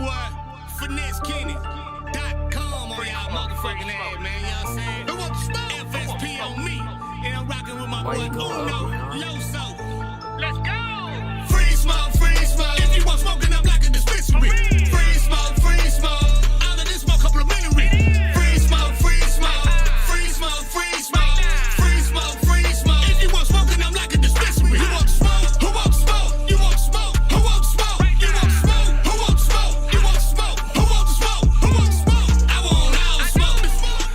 boy, FinesseKenny.com on y'all motherfucking ass, man. You know what I'm saying? Who wants to smoke? FSP on me. And I'm rocking with my boy Uno Loso. Let's go! Free smoke, free smoke. If you want smoking, I'm like a dispensary. Free smoke, free smoke. All of this smoke complimentary. Free smoke, free smoke. Free smoke, free smoke. Free smoke, free smoke. If you want smoking, I'm like a dispensary. You want smoke? Who wants smoke? You want smoke? Who wants smoke? You want smoke? Who wants smoke? You want smoke? Who wants smoke? Who wants smoke? I want all the smoke.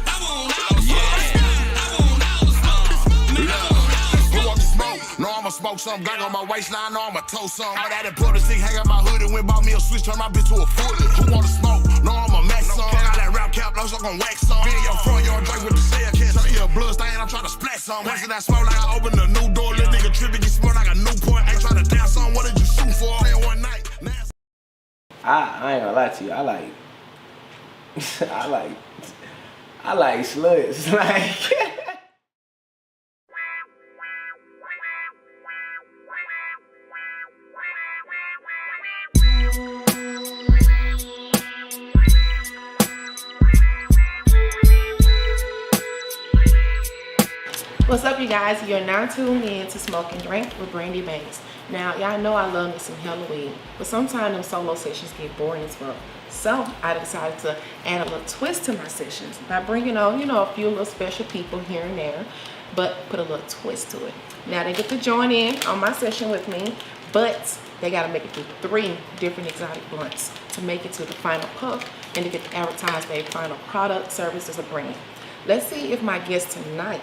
I want all the smoke. I want all the smoke. Who want to smoke? No, I'ma smoke some gang on my waistline. No, I'ma toast some. All that important stick, hang out my hood and went bought me a switch, turn my bitch to a fully. Who want to smoke? No, I'ma max some. Fuck out that rap cap, lows, I'm gon' wax some. Be in your front yard, drink with the cell catch. Tell you a blood stain, I'm tryna splash some. Waxing that smoke like I opened a new door. Little nigga tripping, get smart like a new point. Ain't tryna dance on. What did you shoot for? Playing one night. I ain't gonna lie to you. I like sluts. Like What's up, you guys? You're now tuned in to Smoke and Drink with Brandy Banks. Now, y'all know I love me some Halloween, but sometimes them solo sessions get boring as well. So I decided to add a little twist to my sessions by bringing on, a few little special people here and there, but put a little twist to it. Now they get to join in on my session with me, but they got to make it through 3 different exotic blunts to make it to the final puff and to get to advertise their final product, services, or brand. Let's see if my guest tonight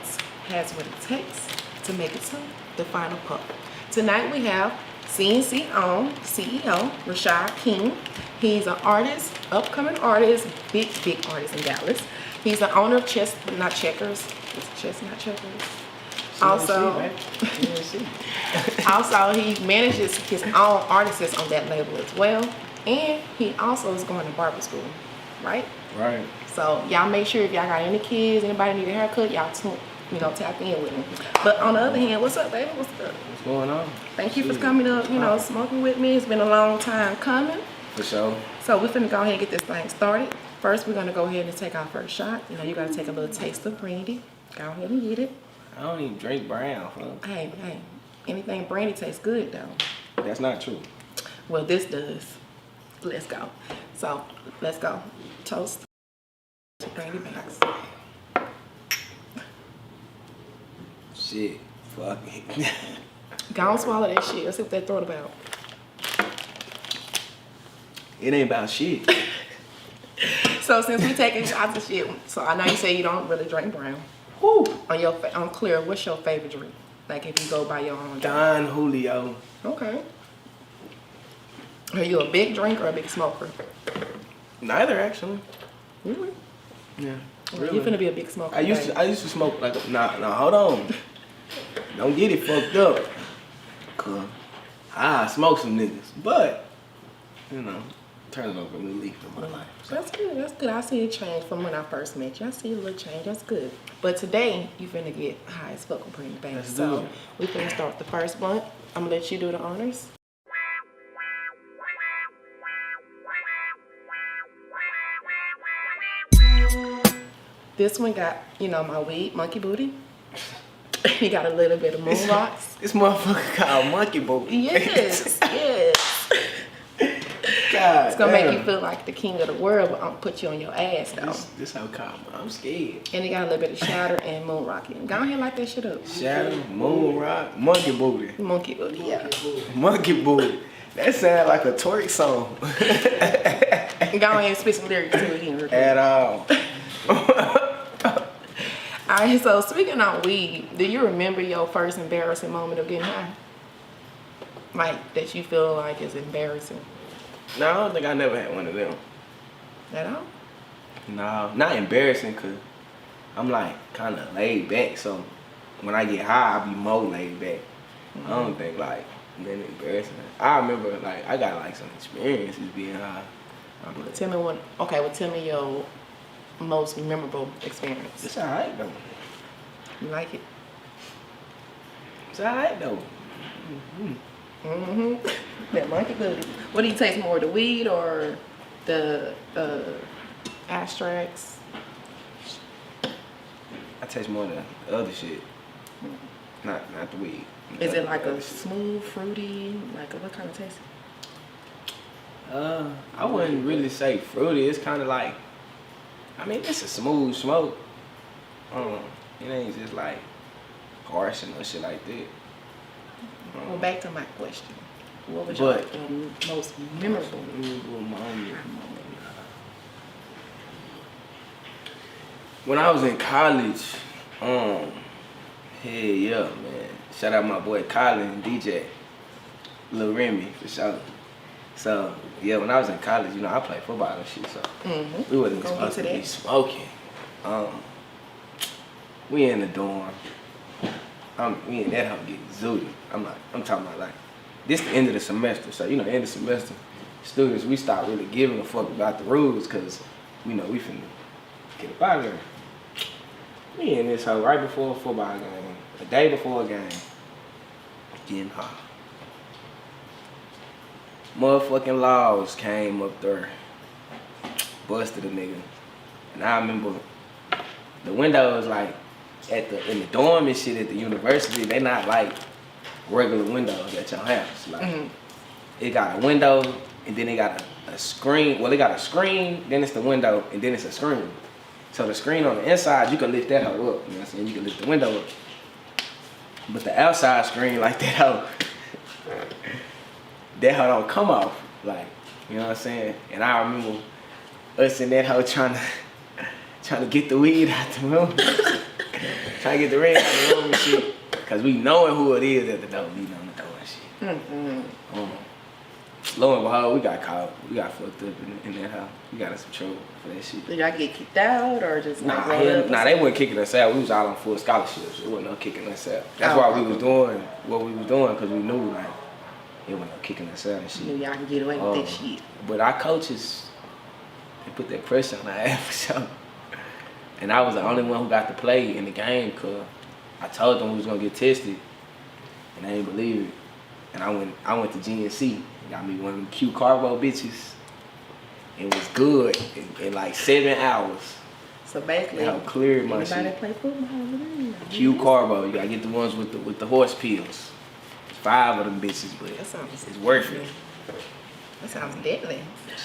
has what it takes to make it to the final puff. Tonight we have CNC owned CEO Rischod King. He's an artist, upcoming artist, big artist in Dallas. He's the owner of Chess Not Checkers. It's Chess Not Checkers. Also, he manages his own artists on that label as well. And he also is going to barber school, right? right. So y'all make sure if y'all got any kids, anybody need a haircut, y'all tap in with him. But on the other hand, what's up, baby? What's up? What's going on? Thank you for coming up, smoking with me. It's been a long time coming. For sure. So we're finna go ahead and get this thing started. First, we're gonna go ahead and take our first shot. You gotta take a little taste of brandy. Go ahead and get it. I don't even drink brown, huh? Hey, anything brandy tastes good though. That's not true. Well, this does. Let's go. So, let's go. Toast to Brandy Banks. Shit. Fuck it. Go and swallow that shit. Let's see what that throat about. It ain't about shit. So since we taking shots of shit, so I know you say you don't really drink brown. Whoo! On clear, what's your favorite drink? Like if you go by your own drink. Don Julio. Okay. Are you a big drinker or a big smoker? Neither, actually. Really? Yeah. Well, Really. you finna be a big smoker. I used to smoke like nah, hold on. Don't get it fucked up. Cause I smoke some niggas. But, turning over a new leaf in my life. So. That's good. That's good. I see a change from when I first met you. I see a little change. That's good. But today, you finna get high as fuck with Brandy Banks. So we finna start the first blunt. I'm gonna let you do the honors. This one got, my weed, Monkey Booty. He got a little bit of moon rocks. This motherfucker called Monkey Booty. Yes, yes. God, it's gonna make you feel like the king of the world, but I'm gonna put you on your ass though. This how come I'm scared. And he got a little bit of shatter and moon rock in. Go ahead and light that shit up. Shatter, moon rock, Monkey Booty. Monkey Booty, yeah. Monkey Booty. That sounds like a twerk song. Go ahead and spit some lyrics to it again. At all. Alright, so speaking of weed, do you remember your first embarrassing moment of getting high? Like, that you feel like is embarrassing? No, I don't think I never had one of them. At all? No, not embarrassing, cause I'm like kind of laid back. So when I get high, I be more laid back. I don't think like been embarrassing. I remember like I got like some experiences being high. Tell me your most memorable experience. It's alright though. You like it? It's alright though. That Monkey Booty. What do you taste more, the weed or the extracts? I taste more of the other shit. Not the weed. Is it like a smooth, fruity, like what kind of taste? I wouldn't really say fruity. It's kind of like, I mean, it's a smooth smoke. It ain't just like harsh and no shit like that. Well, back to my question. What was your most memorable moment? When I was in college, hell yeah, man. Shout out my boy Colin, DJ, Lil Remy for sure. So yeah, when I was in college, you know, I played football and shit, so we wasn't supposed to be smoking. We in the dorm. We in that house getting zooted. I'm talking about like, this the end of the semester. So, you know, end of semester, students, we start really giving a fuck about the rules because, you know, we finna get up out of there. We in this hoe right before a football game, a day before a game, getting hot. Motherfucking laws came up there, busted a nigga. And I remember the windows like, in the dorm and shit at the university, they not like regular windows at your house. Like it got a window and then it got a screen. Well, it got a screen, then it's the window, and then it's a screen. So the screen on the inside, you can lift that hoe up. You know what I'm saying? You can lift the window up. But the outside screen, like that hoe don't come off. Like, you know what I'm saying? And I remember us in that hoe trying to get the weed out the room. Trying to get the red out the room and shit. Cause we knowing who it is at the door. We know the door and shit. Lo and behold, we got caught. We got fucked up in that house. We got in some trouble for that shit. Did y'all get kicked out or just nah, they weren't kicking us out. We was all on full scholarships. It wasn't no kicking us out. That's why we was doing what we was doing, cause we knew like it wasn't no kicking us out and shit. You knew y'all can get away with that shit. But our coaches, they put that pressure on our ass for sure. And I was the only one who got to play in the game, cause I told them we was gonna get tested, and they didn't believe it. And I went to GNC, got me one of them Q Carbo bitches. It was good in like 7 hours. So basically, I cleared my shit. Anybody play football? Q Carbo, you gotta get the ones with the horse pills. 5 of them bitches, but it's worth it. That sounds deadly.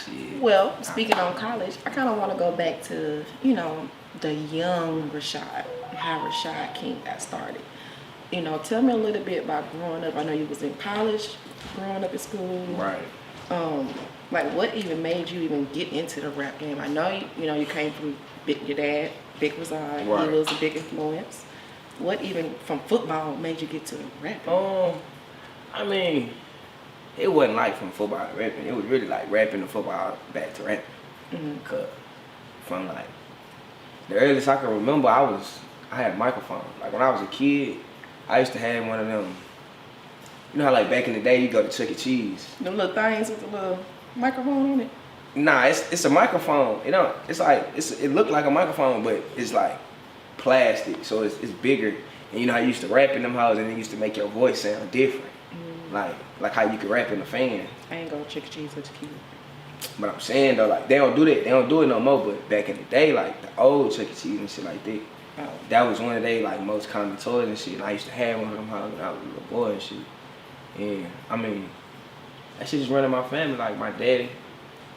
Shit. Well, speaking on college, I kind of want to go back to, you know, the young Rischod, how Rischod King got started. You know, tell me a little bit about growing up. I know you was in college, growing up in school. Right. Like, what even made you even get into the rap game? I know you came from your dad, Big Razan. Right. He was a big influence. What even from football made you get to rap? I mean, it wasn't like from football to rapping. It was really like rapping to football back to rapping. Cause from like the earliest I can remember, I had a microphone. Like when I was a kid, I used to have one of them. You know how like back in the day you go to Chuck E. Cheese. Them little things with the little microphone on it. Nah, it's a microphone. It looked like a microphone, but it's like plastic, so it's bigger. And you know how you used to rap in them houses, and it used to make your voice sound different. Like how you could rap in a fan. I ain't go to Chuck E. Cheese as a kid. But I'm saying though, like they don't do that. They don't do it no more. But back in the day, like the old Chuck E. Cheese and shit like that, that was one of their like most common toys and shit. And I used to have one of them houses when I was a little boy and shit. And I mean, that shit just running my family. Like my daddy,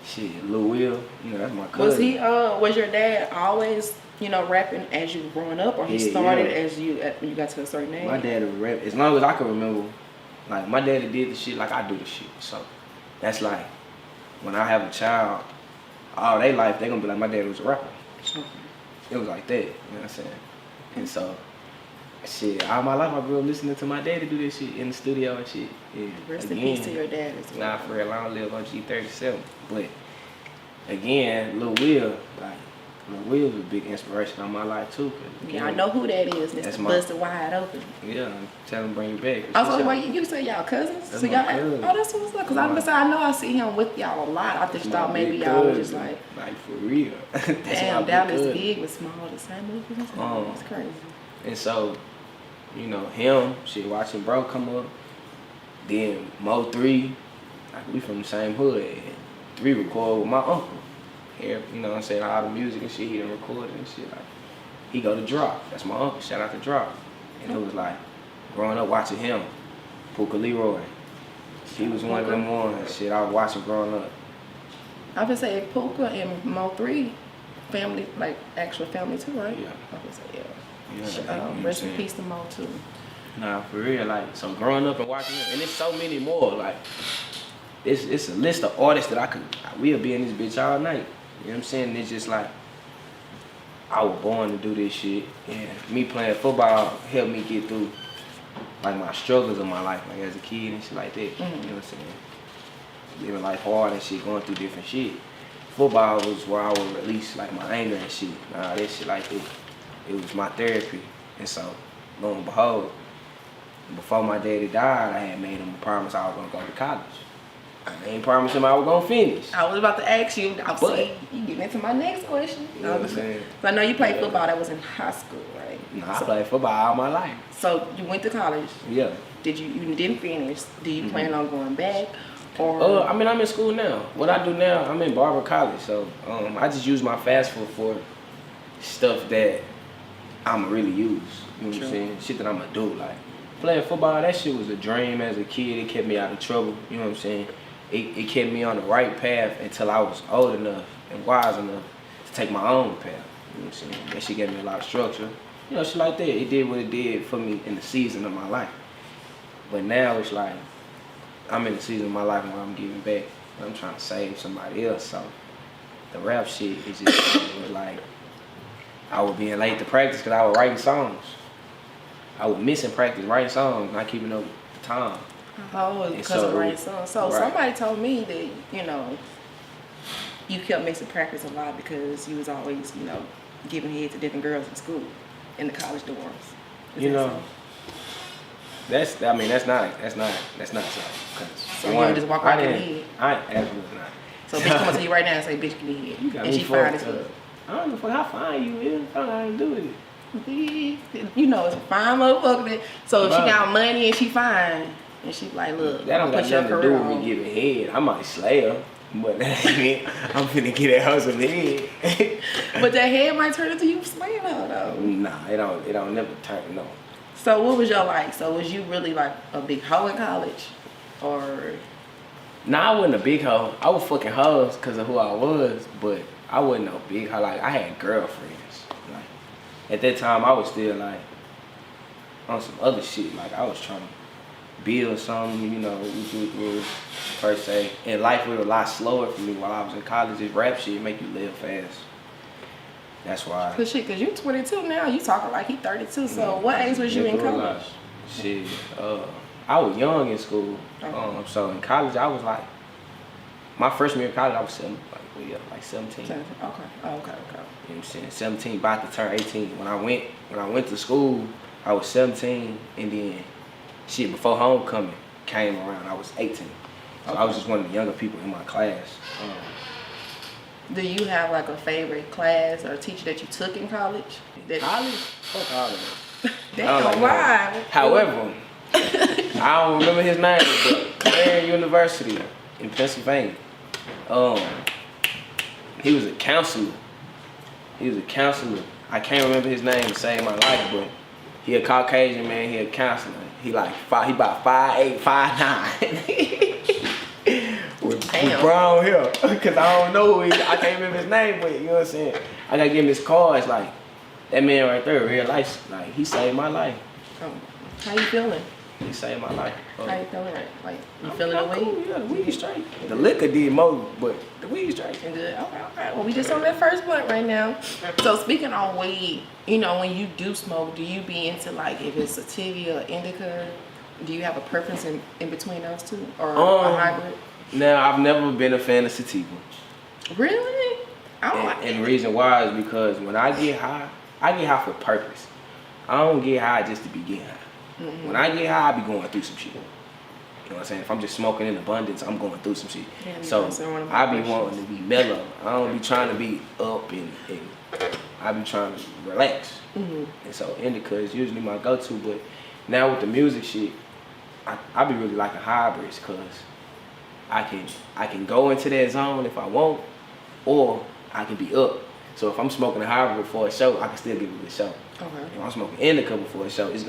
shit, Lil Will, you know, that's my cousin. Was your dad always, you know, rapping as you were growing up, or he started as when you got to a certain age? My dad would rap as long as I can remember. Like my daddy did the shit like I do the shit. So that's like when I have a child, all their life they gonna be like my daddy was a rapper. It was like that, you know what I'm saying? And so shit, all my life I grew up listening to my daddy do this shit in the studio and shit. Yeah. Rest in peace to your dad as well. Nah, for real, I don't live on G37. But again, Lil Will, like Lil Will was a big inspiration on my life too. Yeah, I know who that is. Mr. Busted Wide Open. Yeah, tell him bring you back. Also, you say y'all cousins? That's so my y'all, cousin. That's what's up. Cause I know I see him with y'all a lot. I just thought maybe y'all was just like for real. damn, Dallas big with small, the same. That's crazy. And so, you know, him, shit, watching bro come up, then Mo3, like we from the same hood. record with my uncle. Here, you know what I'm saying, all the music and shit, he done recorded and shit. Like, he go to Drop. That's my uncle. Shout out to Drop. And it was like, growing up watching him, Puka Leroy. He was one of them ones, shit, I was watching growing up. I would say Puka and Mo3 family, like actual family too, right? Yeah. I would say, yeah. Yeah, Rest in peace to Mo too. Nah, for real, like, so growing up and watching him, and there's so many more, like, it's a list of artists that we'll be in this bitch all night. You know what I'm saying? It's just like, I was born to do this shit, and me playing football helped me get through, like, my struggles of my life, like, as a kid and shit like that. You know what I'm saying? Living life hard and shit, going through different shit. Football was where I would release, like, my anger and shit. Nah, that shit like that. It was my therapy. And so, lo and behold, before my daddy died, I had made him a promise I was gonna go to college. I ain't promised him I was gonna finish. I was about to ask you, you getting into my next question. You know what I'm saying? So I know you played football, that was in high school, right? Nah, I played football all my life. So you went to college. Yeah. You didn't finish. Do you plan on going back? Or I mean, I'm in school now. What I do now, I'm in Barber College. So I just use my FAFSA for stuff that I'ma really use. You know what I'm saying? Shit that I'ma do. Like, playing football, that shit was a dream as a kid. It kept me out of trouble. You know what I'm saying? It kept me on the right path until I was old enough and wise enough to take my own path. You know what I'm saying? That shit gave me a lot of structure. You know, shit like that. It did what it did for me in the season of my life. But now it's like, I'm in the season of my life where I'm giving back. I'm trying to save somebody else. So the rap shit is just like, I was being late to practice because I was writing songs. I was missing practice writing songs, not keeping up with the time. oh, because of writing songs. So somebody told me that, you know, you kept missing practice a lot because you was always, you know, giving head to different girls in school, in the college dorms. You know, that's not so. So you don't just walk right in the head? I absolutely not. So bitch come up to you right now and say, bitch, give me You head. got And me she fine fucked as fuck. up. I don't know how fine you is. I don't know how to do it. You know, it's a fine motherfucker. So if she got money and she fine, and she like, look, That don't got nothing to do with me giving head. I might slay her, but that ain't it. I'm finna get that hustle head. But that head might turn into you slaying her though. Nah, it don't never turn, no. So what was your like? So was you really like a big hoe in college? Or? Nah, I wasn't a big hoe. I was fucking hoes because of who I was, but I wasn't no big hoe. Like, I had girlfriends. Like, at that time, I was still like on some other shit. Like, I was trying to build something, you know, per se. And life was a lot slower for me while I was in college. This rap shit make you live fast. That's why. Cause you 22 now. You talking like he 32. So what age was you in college? Shit, I was young in school. So in college, I was like, my freshman year of college, I was 17. Okay. Oh, okay. You know what I'm saying? 17, about to turn 18. When I went to school, I was 17, and then shit, before homecoming came around, I was 18. So I was just one of the younger people in my class. Do you have like a favorite class or teacher that you took in college? College? Fuck all of them. Damn, why? However, I don't remember his name, but Clare University in Pennsylvania. He was a counselor. I can't remember his name to save my life, but he a Caucasian man. He a counselor. He about 5'8", 5'9". with brown hair. Cause I don't know I can't remember his name, but you know what I'm saying. I gotta give him his cards. Like, that man right there, real life. Like, he saved my life. How you feeling? He saved my life. How you feeling? Like, you feeling the weed? Cool. Yeah, the weed straight. The liquor did more, but the weed straight. Good. Okay. Well, we just on that first blunt right now. So speaking on weed, you know, when you do smoke, do you be into like if it's sativa or indica? Do you have a preference in between those two, or a hybrid? Now, I've never been a fan of sativa. Really? And the reason why is because when I get high for purpose. I don't get high just to be getting high. Mm-hmm. When I get high, I be going through some shit. You know what I'm saying? If I'm just smoking in abundance, I'm going through some shit. Yeah, so I be wanting to be mellow. I don't be trying to be up and I be trying to relax. Mm-hmm. And so indica is usually my go-to. But now with the music shit, I be really liking hybrids because I can go into that zone if I want, or I can be up. So if I'm smoking a hybrid before a show, I can still give a good show. Okay. If I'm smoking indica before a show, I'm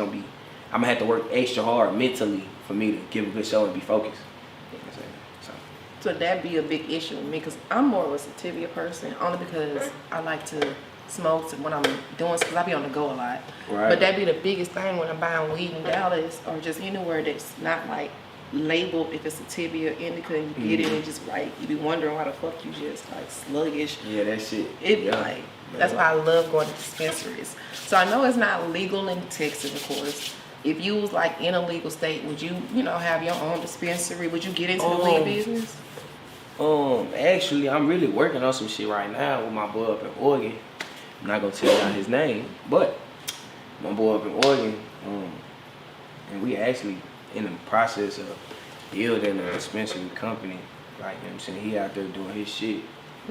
gonna have to work extra hard mentally for me to give a good show and be focused. You know what I'm saying? So that'd be a big issue with me because I'm more of a sativia person, only because I like to smoke when I'm doing, because I be on the go a lot. Right. But that'd be the biggest thing when I'm buying weed in Dallas or just anywhere that's not like labeled if it's sativia or indica, and you get it and just like you be wondering why the fuck you just like sluggish. Yeah, that shit. It be like, that's why I love going to dispensaries. So I know it's not legal in Texas, of course. If you was like in a legal state, would you have your own dispensary? Would you get into the weed business? Actually, I'm really working on some shit right now with my boy up in Oregon. I'm not gonna tell y'all his name, but my boy up in Oregon, and we actually in the process of building a dispensary company. Like, you know what I'm saying, he out there doing his shit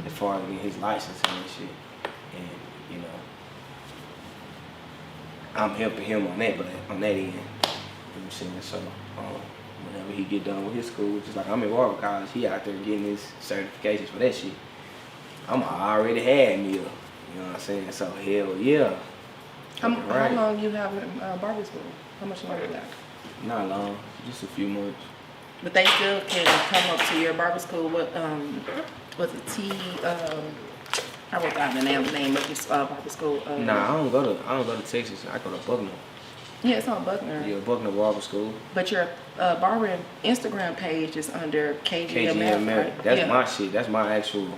as far as getting his license and shit. And, you know, I'm helping him on that, but on that end, you know what I'm saying? So, whenever he get done with his school, just like I'm in Warwick College, he out there getting his certifications for that shit. I already had me up, you know what I'm saying? So, hell yeah. How long you have in barber school? How much longer you got? Not long, just a few months. But they still can come up to your barber school. What was it? I wrote down the name of this barber school. Nah, I don't go to Texas. I go to Buckner. Yeah, it's on Buckner. Yeah, Buckner Barber School. But your barber Instagram page is under KGMF. Right? That's my shit. That's my actual.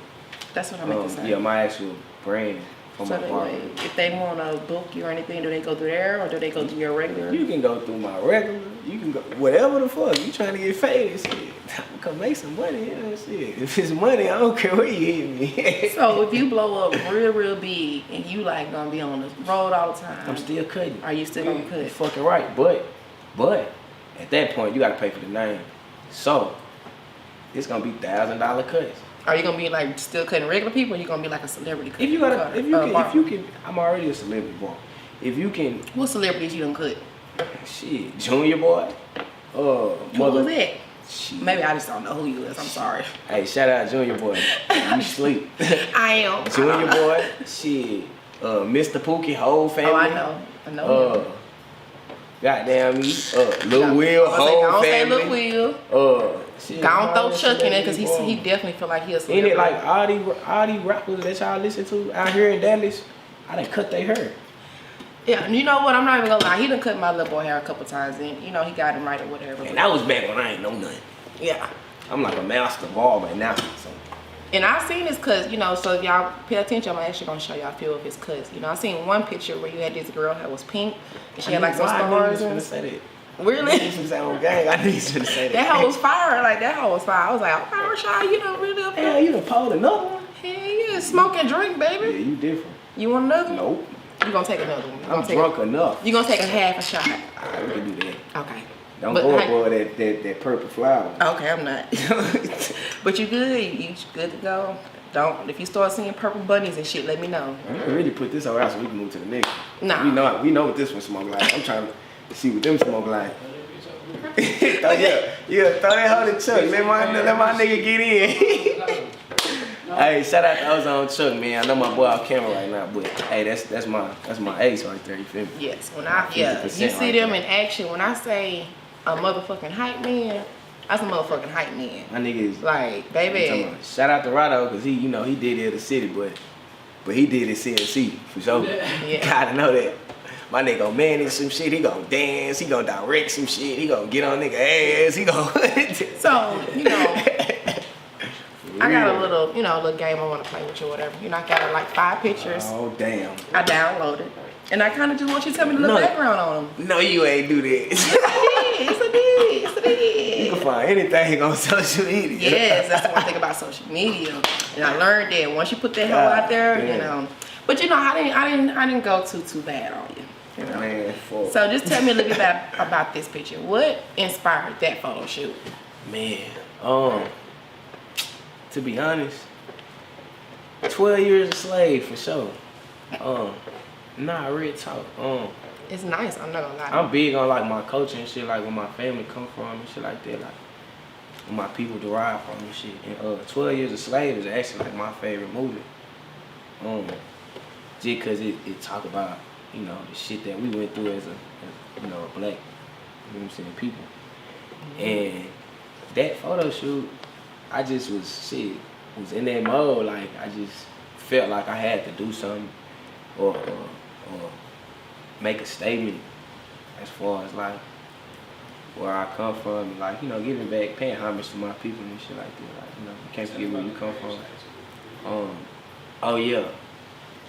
That's what I meant to say. Yeah, my actual brand. So if they want to book you or anything, do they go through there or do they go through your regular? You can go through my regular. You can go whatever the fuck. You trying to get famous? Shit. Come make some money. Yeah, shit. If it's money, I don't care where you hit me. So if you blow up real big and you like gonna be on the road all the time, I'm still cutting. Are you still gonna cut? You're fucking right, but at that point you gotta pay for the name. So it's gonna be $1,000 cuts. Are you gonna be like still cutting regular people, or you gonna be like a celebrity cutter? If you can, I'm already a celebrity boy. If you can, what celebrities you done cut? Shit, Junior Boy. Who was that? Shit. Maybe I just don't know who you is. I'm sorry. Hey, shout out Junior Boy. You sleep. I am. Junior Boy. Shit. Mr. Pookie, whole family. Oh, I know. Goddamn me. Lil Will, whole family. Lil Will. Shit, go on, throw Chuck in there because he definitely feel like he a celebrity. Ain't it like all these rappers that y'all listen to out here in Dallas? I done cut their hair. Yeah, and you know what? I'm not even gonna lie. He done cut my little boy hair a couple times, and you know he got him right or whatever. And that was back when I ain't know nothing. Yeah. I'm like a master barber now. So. And I seen his cuts, you know, so if y'all pay attention, I'm actually gonna show y'all a few of his cuts. You know, I seen one picture where you had this girl that was pink, and she had like some stars. I say that. Really? I knew you should say that. That hoe was fire. Like, that hoe was fire. I was like, okay, Rashad, you know, really up there. Hell, you done pulled another one? Hell yeah, smoke and drink, baby. Yeah, you different. You want another one? Nope. You gonna take another one. I'm drunk enough. You gonna take a half a shot. Alright, we can do that. Okay. Don't go aboard that purple flower. Okay, I'm not. But you good? You good to go? Don't. If you start seeing purple bunnies and shit, let me know. I'm gonna really put this around so we can move to the next one. Nah. We know what this one smoke like. I'm trying to see what them smoke like. yeah, throw that hoe to Chuck. Let my nigga get in. Hey, shout out to Ozone Chuck, man. I know my boy off camera right now, but hey, that's my ace right there. You feel me? Yes. You see them in action. When I say a motherfucking hype man, that's a motherfucking hype man. My nigga is like, baby. Shout out to Rado, cause he did it at the city, but he did it CNC for sure. Yeah. Gotta know that. My nigga gon' manage some shit, he gon' dance, he gon' direct some shit, he gon' get on nigga ass, he gon' So, you know, I got a little game I wanna play with you or whatever. You know, I got like 5 pictures. Oh damn. I downloaded. And I kinda just want you to tell me the little background on them. No, you ain't do that. Yes, I did. You can find anything on social media. Yes, that's the one thing about social media. And I learned that once you put that hoe out there, you know. But you know, I didn't go too bad on you. You know? Man, fuck. So just tell me a little bit about this picture. What inspired that photo shoot? Man, to be honest, 12 years a slave for sure. Nah, real talk. It's nice. I'm not gonna lie. I'm big on like my culture and shit, like where my family come from and shit like that. Like, my people derive from and shit. And 12 Years a Slave is actually like my favorite movie. Just cause it talk about, you know, the shit that we went through as a you know, a black, you know what I'm saying, people. And that photo shoot, I just was in that mode. Like I just felt like I had to do something or make a statement as far as like where I come from, like, you know, giving back, paying homage to my people and shit like that. Like, you know, you can't forget where you come from. Oh yeah,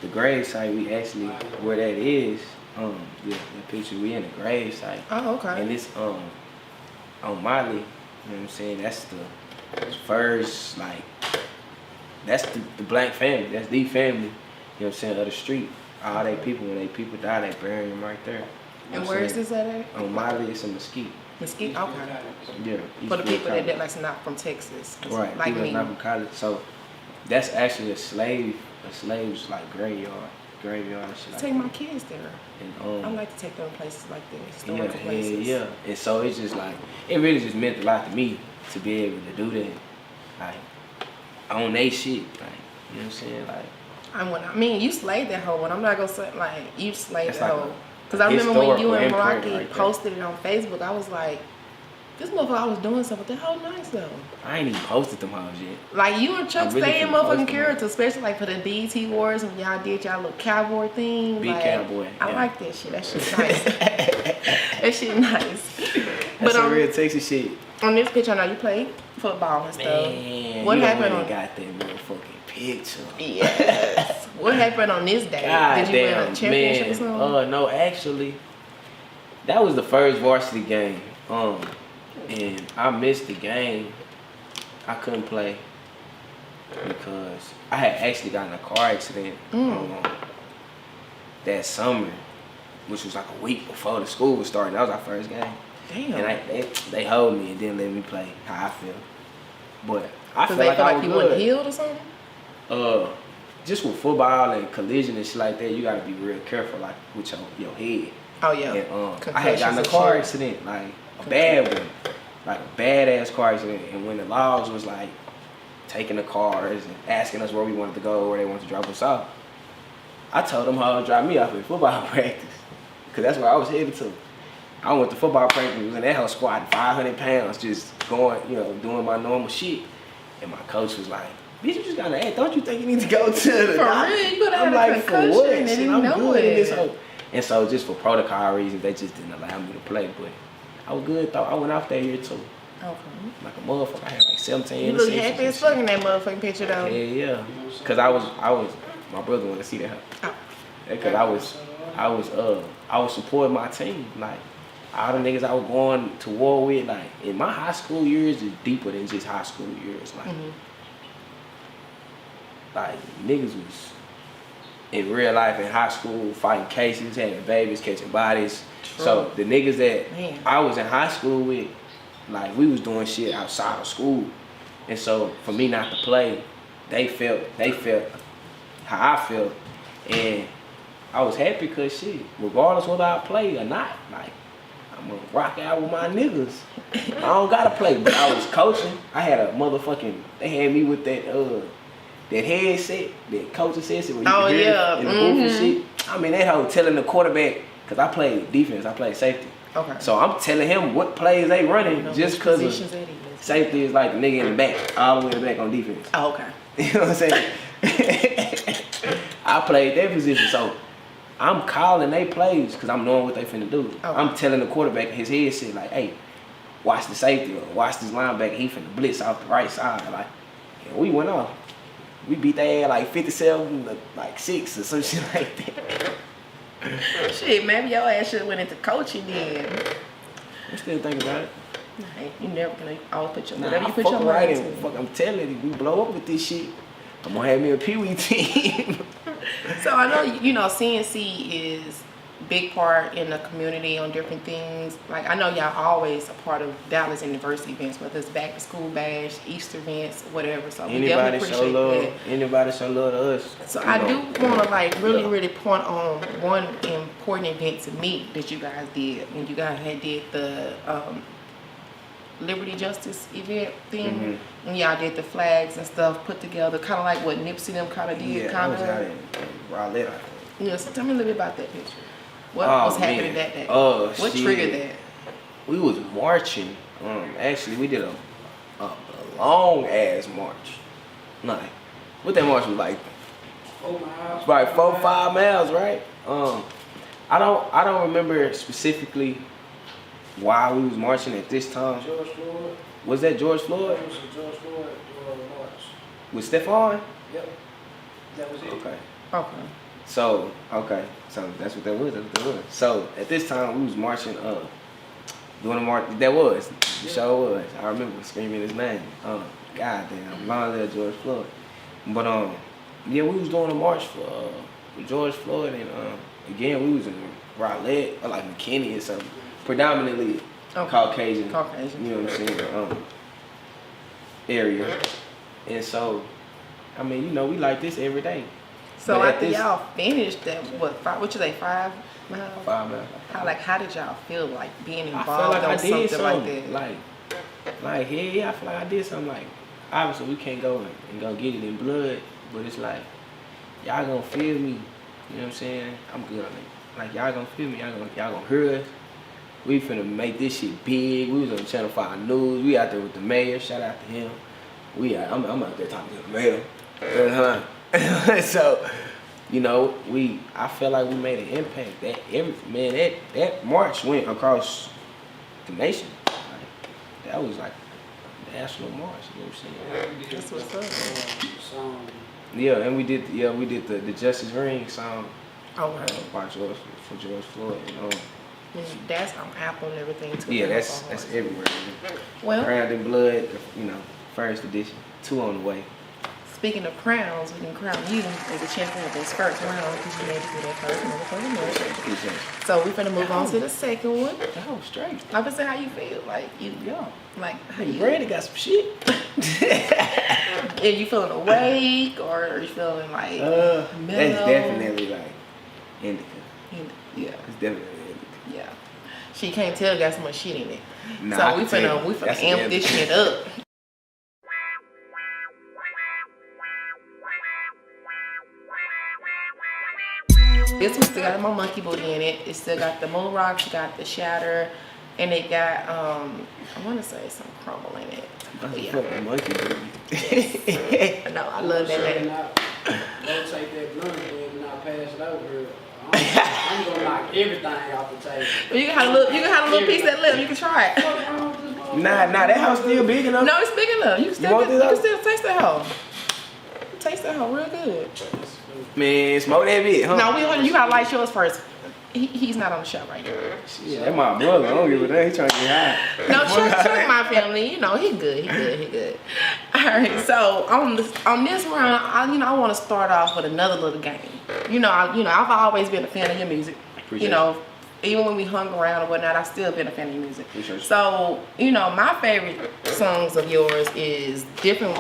the grave site, we actually, where that is, the picture, we in the grave site. Oh, okay. And it's on Miley, you know what I'm saying, that's the first, like, that's the black family, that's the family, you know what I'm saying, of the street. All they people, when they people die, they bury them right there. And where is this at? On Miley, it's a Mesquite. Mesquite? Okay. Yeah. For the people that like not from Texas. Right, like people me. not from college. So that's actually a slave's like graveyard and shit like Take that. my kids there. And, I like to take them places like this, historical places. Yeah. And so it's just like, it really just meant a lot to me to be able to do that. Like, on they shit. Like, you know what I'm saying? Like, I mean, you slayed that hoe, and I'm not gonna say like you slayed That's that like hoe. Because I remember when you and historical Rocky imprint right posted it on Facebook, I was like, this motherfucker, I was doing something, but that hoe nice though. I ain't even posted them hoes yet. Like you and Chuck I really staying finna post motherfucking them. character, especially like for the BET Wars when y'all did y'all little cowboy thing. Big like, cowboy, I yeah. like that shit. That shit nice. That shit nice. That's some on, real Texas shit. on this picture, I know you play football and stuff. Man, What you happened the one on? that got that motherfucking picture. Yes. What happened on this day? God Did you win damn, a championship man. or something? No, actually, that was the first varsity game. And I missed the game. I couldn't play because I had actually gotten a car accident that summer, which was like a week before the school was starting. That was our first game. Damn. And they hold me and didn't let me play how I feel. But I Because felt they like feel I like was you good. weren't healed or something? Just with football and collision and shit like that, you gotta be real careful, like with your head. Oh yeah. And I had gotten a car accident, like a bad one, like a badass car accident. And when the laws was like taking the cars and asking us where we wanted to go, where they wanted to drop us off, I told them how to drop me off at football practice, cause that's where I was headed to. I went to football practice, was in that whole squatting 500 pounds, just going, you know, doing my normal shit. And my coach was like, bitch, you just gotta ask, don't you think you need to go to the doctor? real, you could have I'm had a like, for concussion what? and Shit, didn't I'm know good in this it. whole. And so just for protocol reasons, they just didn't allow me to play. But I was good though. I went off that year too. Okay. Like a motherfucker. I had like 17 You look interceptions happy and as fuck shit. in that motherfucking picture though. Yeah. Cause I was, my brother wanted to see that. Oh. Cause I was supporting my team. Like, all the niggas I was going to war with, like, in my high school years is deeper than just high school years. Like, like niggas was in real life in high school fighting cases, having babies, catching bodies. True. So the niggas that Man. I was in high school with, like, we was doing shit outside of school. And so for me not to play, they felt how I felt. And I was happy because shit, regardless whether I play or not, like, I'm gonna rock out with my niggas. I don't gotta play, but I was coaching. I had a motherfucking, they had me with that headset, that coaching headset where you Oh, can hear yeah. it in the booth and shit. I mean, that hoe telling the quarterback, cause I played defense, I played safety. Okay. So I'm telling him what plays they running You know just which cause positions of that is. safety is like the nigga in the back, all the way in the back on defense. Oh, okay. You know what I'm saying? I played that position, so I'm calling they plays because I'm knowing what they finna do. Okay. I'm telling the quarterback his headset like, hey, watch the safety or watch this linebacker, he finna blitz off the right side. Like, and we went off. We beat their ass like 57 to like 6 or some shit like that. Shit, maybe your ass should have went into coaching then. I'm still thinking about it. Hey, you never gonna always put your Nah, whatever I you put fuck your right mind in. to. Fuck, I'm telling you, we blow up with this shit. I'm gonna have me a Pee Wee team. So I know you know CNC is big part in the community on different things. Like I know y'all always a part of Dallas University events, whether it's back to school bash, Easter events, whatever. So we Anybody definitely show appreciate love. that. Anybody show love to us. So you I know. do want to like really, Yeah. really point on one important event to me that you guys did when you guys had did the Liberty Justice event thing. And y'all did the flags and stuff put together, kind of like what Nipsey them kind of did. Yeah, kind that was out in Raleigh, I think. Yeah, so tell me a little bit about that picture. What was happening that day? Oh, what shit. triggered that? We was marching. Actually, we did a long ass march. Like, what that march was like? 4 miles. Right, 4-5 miles, right? I don't remember specifically why we was marching at this time. George Floyd. Was that George Floyd? It was a George Floyd march. With Stephon? Yep. That was it. Okay. Okay. So that's what that was. So at this time we was marching, doing a march. That was, the show was. I remember screaming his name. Goddamn, long live George Floyd. But yeah, we was doing a march for George Floyd, and again we was in Raleigh or like McKinney or something, predominantly Caucasian. You know what I'm saying? Area, and so I mean, you know, we like this every day. So after y'all finished that, what you say, 5 miles? 5 miles. How did y'all feel like being I involved feel like I on did something something like that? Yeah, I feel like I did something. Like, obviously we can't go and go get it in blood, but it's like, y'all gonna feel me. You know what I'm saying? I'm good on it. Like, y'all gonna feel me. Y'all gonna hear us. We finna make this shit big. We was on Channel 5 News. We out there with the mayor. Shout out to him. I'm out there talking to the mayor. So, you know, I feel like we made an impact. That march went across the nation. Like, that was like a national march. You know what I'm saying? That's what's up. Song. Yeah, and we did the Justice Ring song. Okay. For George Floyd. You know. That's on Apple and everything too. Yeah, that's everywhere. Well, Crowned in Blood, you know, first edition. 2 on the way. speaking of crowns, we can crown you as a champion of this first round because you made it through that first motherfucking match. Appreciate it. So we're gonna move on to the second one. Oh, straight. I'm gonna say how you feel. Like you, like how you. Brandy got some shit. Are you feeling awake or are you feeling like mellow? That's definitely like indica. Yeah. It's definitely indica. Yeah. She can't tell you got so much shit in it. Nah, so I we can tell you. finna That's amp this indica. shit up. This one still got my monkey booty in it. It still got the moon rocks, it got the shatter, and it got I wanna say some crumble in it. But yeah. Fucking monkey booty. No, I love that name. Don't take that blunt and not pass it over. I'm gonna knock everything off the table. You can have a little piece of that lip. You can try it. Nah, that house still big enough. No, it's big enough. You can still, want you this can out? still taste that hoe. Taste that hoe real good. Man, smoke that bit, huh? No, you gotta light yours first. He's not on the show right now. Shit, that my brother. I don't give a damn. He trying to get high. No, check my family. You know, he good. All right, so on this round, I want to start off with another little game. I've always been a fan of your music. Appreciate Even when we hung around or whatnot, I've still been a fan of your music. Appreciate So, my favorite songs of yours is different.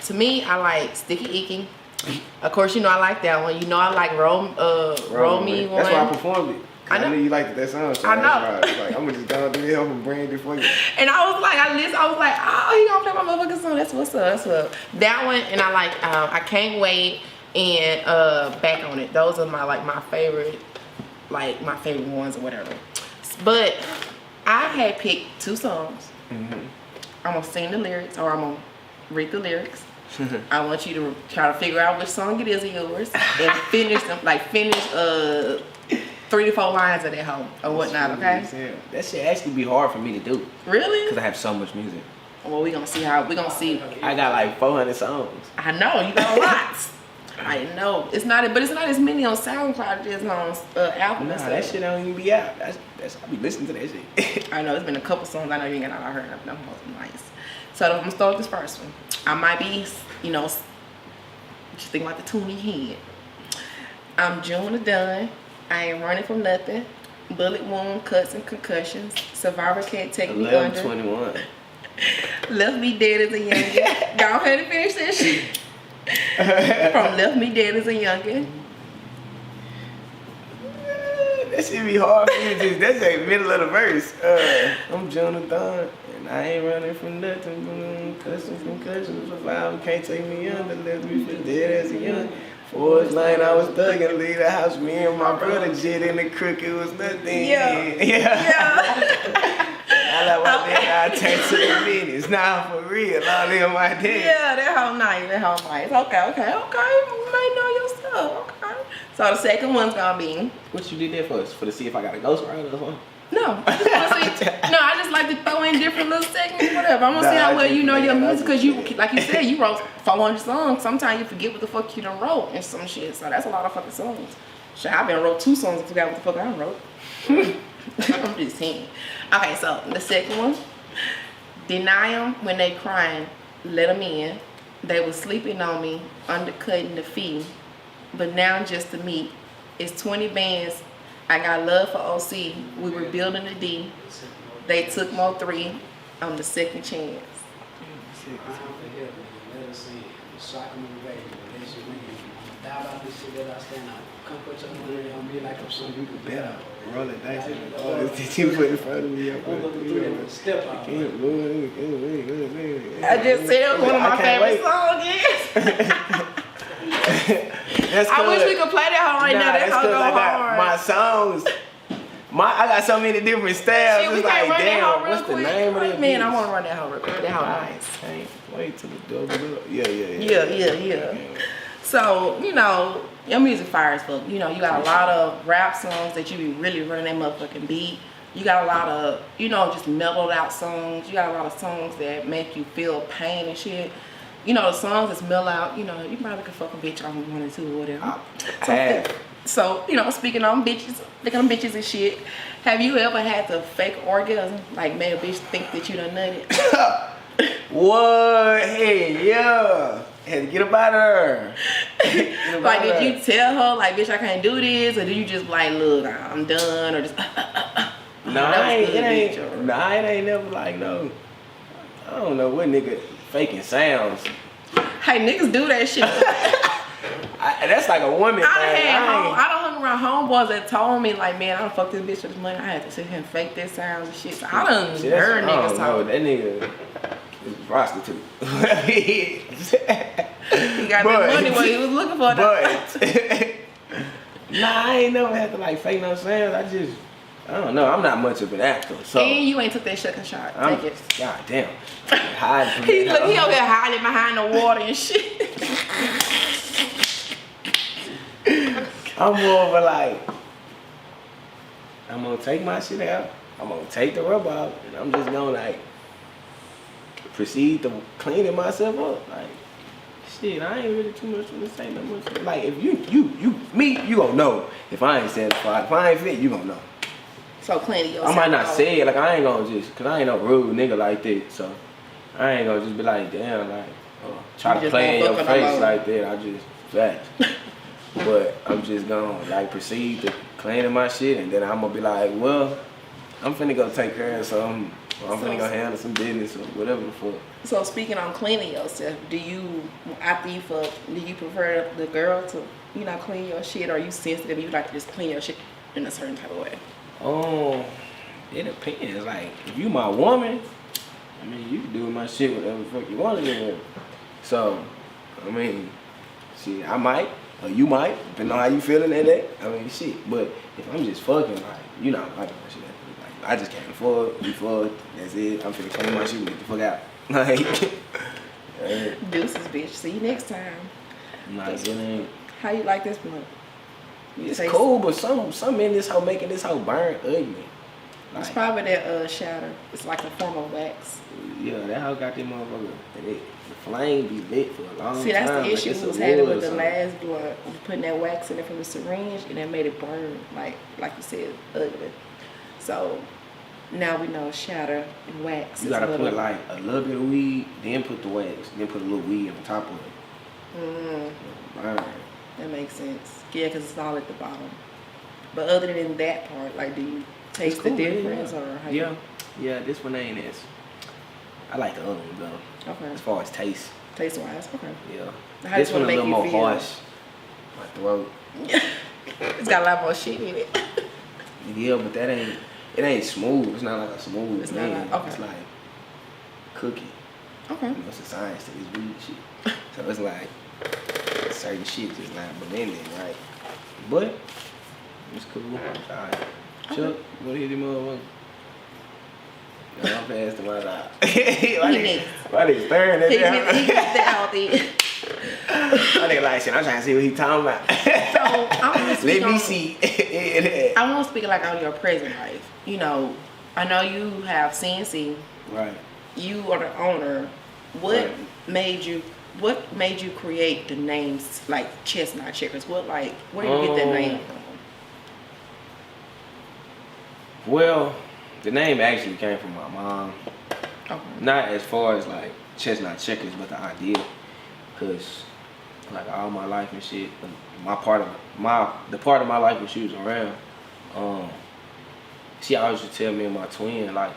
To me, I like Sticky Icky. Of course, I like that one. I like Roll Me one. That's why I performed it. I know. I knew you liked that song. So I know. That's right. Like, I'm gonna just go do this for Brandy for you. And I was like, oh, he gonna play my motherfucking song. That's what's up. That one, and I like I Can't Wait and Back on It. Those are my favorite, my favorite ones or whatever. But I had picked 2 songs. Mm-hmm. I'm gonna sing the lyrics or I'm gonna read the lyrics. I want you to try to figure out which song it is of yours and finish 3 to 4 lines of that hoe or whatnot, okay? That shit actually be hard for me to do. Really? Because I have so much music. Well, we gonna see. I got like 400 songs. I know, you got a lot. I know. It's not as many on SoundCloud as on Apple. Nah, that shit don't even be out. That's I be listening to that shit. I know, it's been a couple songs I know you ain't got out. I heard them. Nice. So I'm gonna start with this first one. I might be, just think about the tune in your head. I'm June the done. I ain't running from nothing. Bullet wound, cuts and concussions. Survivor can't take me under. 1121. Left me dead as a youngin'. Go ahead and finish that shit. From Left Me Dead as a Youngin'. That shit be hard for me to just, that's like middle of the verse. I'm Jonathan, and I ain't running from nothing, custom from cousins. Survival can't take me under, left me for dead as a young. Forest line, I was thugging, leave the house, me and my brother jet in the crook, it was nothing. Yeah. I like my dad, I turn to the business. Nah, for real, all in my dad. Yeah, that whole night. Okay. You might know your stuff. Okay. So the second one's gonna be. What you did there for us? For to see if I got a ghost rider or something? No, I just like to throw in different little segments, whatever. I want to see how well you know your music, because you, like you said, you wrote 400 songs. Sometimes you forget what the fuck you done wrote and some shit. So that's a lot of fucking songs. Shit, I been wrote 2 songs and forgot what the fuck I wrote. I'm just saying. Okay, so the second one, deny them when they crying, let them in. They was sleeping on me, undercutting the fee, but now just to meet. It's 20 bands. I got love for OC. We were building the D. They took more 3 on the second chance. Let us in. Soccer me, baby. Let you win. Die about this shit that I stand up. Come put your money on me like I'm some people better. Roll it dice. Oh, it's you put in front of me. Step out. I just said one of my favorite songs. I wish we could play that one right now. That hoe go hard. My songs, I got so many different styles. Shit, we it's can't like, run that hoe damn, real what's the quick. name of that? Man, I want to run that hoe real quick. That hoe nice. Can't wait till the double up. Yeah. Yeah. So, you know, your music fire as fuck. You know, you got a lot of rap songs that you be really running that motherfucking beat. You got a lot of, you know, just mellowed out songs. You got a lot of songs that make you feel pain and shit. You know, the songs that's mellow out, you know, you probably could fuck a bitch on 1 or 2 or whatever. So, you know, speaking on bitches and shit, have you ever had to fake orgasm? Like, made a bitch think that you done nutted? What? Hey, yeah. Had to get up out of her. Like, did you tell her, like, bitch, I can't do this? Or did you just like, look, I'm done? Or just, it ain't never like, no. I don't know what nigga faking sounds. Hey, niggas do that shit. That's like a woman thing. I done hung around homeboys that told me, like, man, I done fucked this bitch for this money. I had to sit here and fake that sound and shit. So I done heard niggas talk. That nigga is a prostitute. He got that money what he was looking for. Nah, I ain't never had to like fake no sounds. I don't know. I'm not much of an actor, so. And you ain't took that second shot. Take it. God damn. Hiding from he over there hiding behind the water and shit. I'm more of a like, I'm gonna take my shit out. I'm gonna take the rubber out, and I'm just gonna like proceed to cleaning myself up. Like, shit, I ain't really too much to say no much. Like, if you gonna know. If I ain't satisfied, if I ain't fit, you gonna know. So clean yourself. I might not say it, like I ain't gonna just, cause I ain't no rude nigga like that. So I ain't gonna just be like, damn, like try to play in your face like that. I just facts. But I'm just gonna like proceed to cleaning my shit, and then I'm gonna be like, well, I'm finna go take care of something. I'm finna go handle some business or whatever the fuck. So speaking on cleaning yourself, do you, after you fuck, do you prefer the girl to, you know, clean your shit, or are you sensitive? You like to just clean your shit in a certain type of way? It depends. Like, if you my woman, I mean, you can do with my shit whatever the fuck you want to do with it. So, I mean, shit, I might, or you might, depending on how you feeling that day. I mean, shit. But if I'm just fucking, like, you know, I do my shit. Like, I just can't afford, we fuck, that's it. I'm finna clean my shit and get the fuck out. Like, deuces, bitch. See you next time. Nah, it ain't. How you like this blunt? It's cool, but some in this hoe making this hoe burn ugly. Like, it's probably that shatter. It's like a form of wax. Yeah, that hoe got them motherfucker. The flame be lit for a long time. See, that's the issue we was having with the last blunt. Putting that wax in it from the syringe, and that made it burn, like you said, ugly. So now we know shatter and wax. You gotta put like a little bit of weed, then put the wax, then put a little weed on top of it. Burn. That makes sense. Yeah, because it's all at the bottom. But other than that part, like, do you taste the difference, or how you? Yeah, this one ain't as. I like the other one though. Okay. As far as taste. Taste wise, okay. Yeah. This one a little more harsh. My throat. It's got a lot more shit in it. Yeah, but it ain't smooth. It's not like a smooth. It's not like, okay. It's like cooking. Okay. You know, it's a science to this weed shit. So it's like certain shit just not blending, right? But it's cool. Alright. Chuck, what hit him up? No, I'm past him out. Why they staring at He me? gets that out there. Why they like shit? I'm trying to see what he talking about. So I want to speak Let me on, see. I want to speak like on your present life. You know, I know you have CNC. Right. You are the owner. What Right. made you create the names like Chestnut Checkers? Where you get that name from? Well, the name actually came from my mom. Okay. Not as far as like Chestnut Checkers, but the idea. Cause like all my life and shit, the part of my life when she was around, she always used to tell me and my twin like,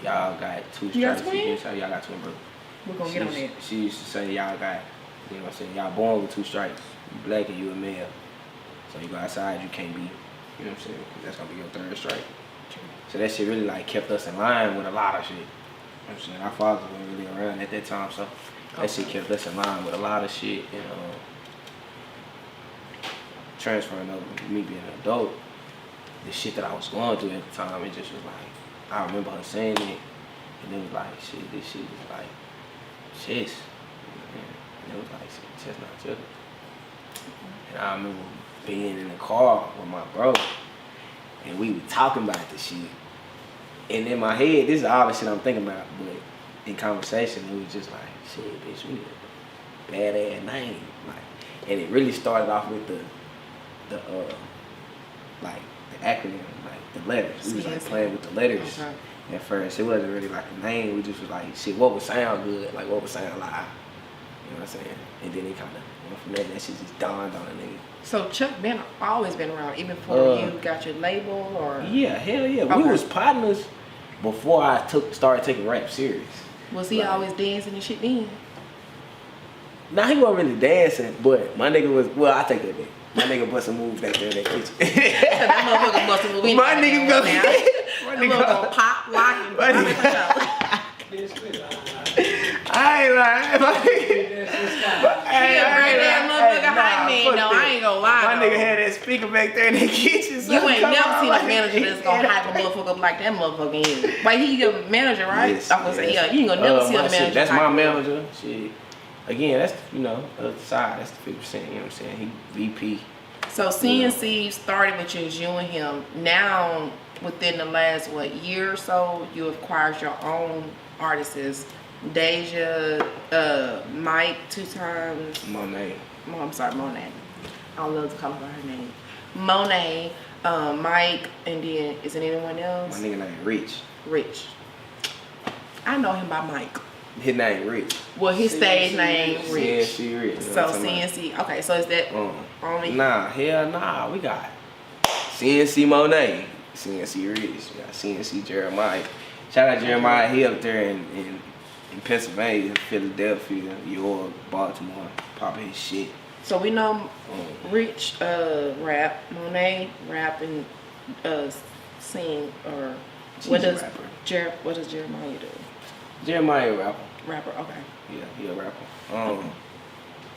y'all got two stripes. You got twins? Y'all got twin brothers. We're gonna get on that. She used to say y'all got, you know what I'm saying, y'all born with two stripes. You black and you a male. So you go outside, you can't be, you know what I'm saying, 'cause that's gonna be your third stripe. So that shit really like kept us in line with a lot of shit. You know what I'm saying? Our fathers weren't really around at that time, so that shit kept us in line with a lot of shit. And transferring over to me being an adult, the shit that I was going through at the time, it just was like, I remember her saying it, and it was like, shit, this shit is like, chest. And it was like, shit, chestnut checker. And I remember being in the car with my bro, and we were talking about this shit. And in my head, this is all the shit I'm thinking about, but in conversation, it was just like, shit, bitch, we need a badass name. Like, and it really started off with the acronym, like the letters. We was like playing with the letters at first. It wasn't really like a name. We just was like, shit, what would sound good? Like, what would sound live? You know what I'm saying? And then it kind of went from there. That shit just dawned on a nigga. So Chuck always been around, even before you got your label, or? Yeah, hell yeah. Okay. We was partners before I started taking rap serious. Was he always dancing and shit then? Nah, he wasn't really dancing, but my nigga was, well, I take that back. My nigga busting moves back there in that kitchen. That motherfucker busting moves. My nigga go. That motherfucker pop, lock, and I ain't lying. I ain't gonna lie. My nigga had that speaker back there in the kitchen. So You ain't never seen a manager that's gonna hype a motherfucker up like that motherfucker is. Like, he your manager, right? Yes, I was say, yeah, you ain't gonna never see a manager. That's my manager. Shit. Again, that's, you know, the other side. That's the 50%, you know what I'm saying? He VP. So CNC started with just you and him. Now, within the last, year or so, you acquired your own artists. Deja, Mike 2 times. Monet. Monet. I love to call her her name. Monet, Mike, and then is it anyone else? My nigga name Rich. Rich. I know him by Mike. His name Rich. Well, his stage name Rich. CNC Rich. So CNC. Okay, so is that only? Nah, hell nah. We got CNC Monet, CNC Rich, we got CNC Jeremiah. Shout out Jeremiah. He up there in Pennsylvania, Philadelphia, York, Baltimore, popping his shit. So we know Rich rap, Monet rap, and sing, or what does Jeremiah do? Jeremiah a rapper. Rapper, okay. Yeah, he a rapper.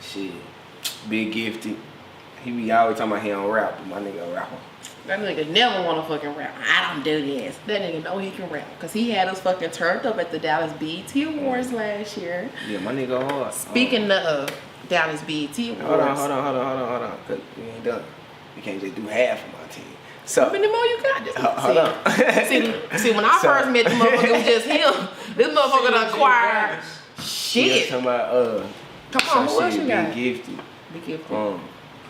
Shit, Big Gifted. He be always talking about he don't rap, but my nigga a rapper. That nigga never wanna fucking rap. I don't do this. That nigga know he can rap. Cause he had us fucking turned up at the Dallas BET Awards last year. Yeah, my nigga hard. Speaking of Dallas BET Awards. Hold on. Cause we ain't done. You can't just do half of my team. So how many more you got? Hold on. see, when I first met the motherfucker, it was just him. This motherfucker done acquired shit. Talking about Come on, who else you got? Big Gifted. Big Gifted.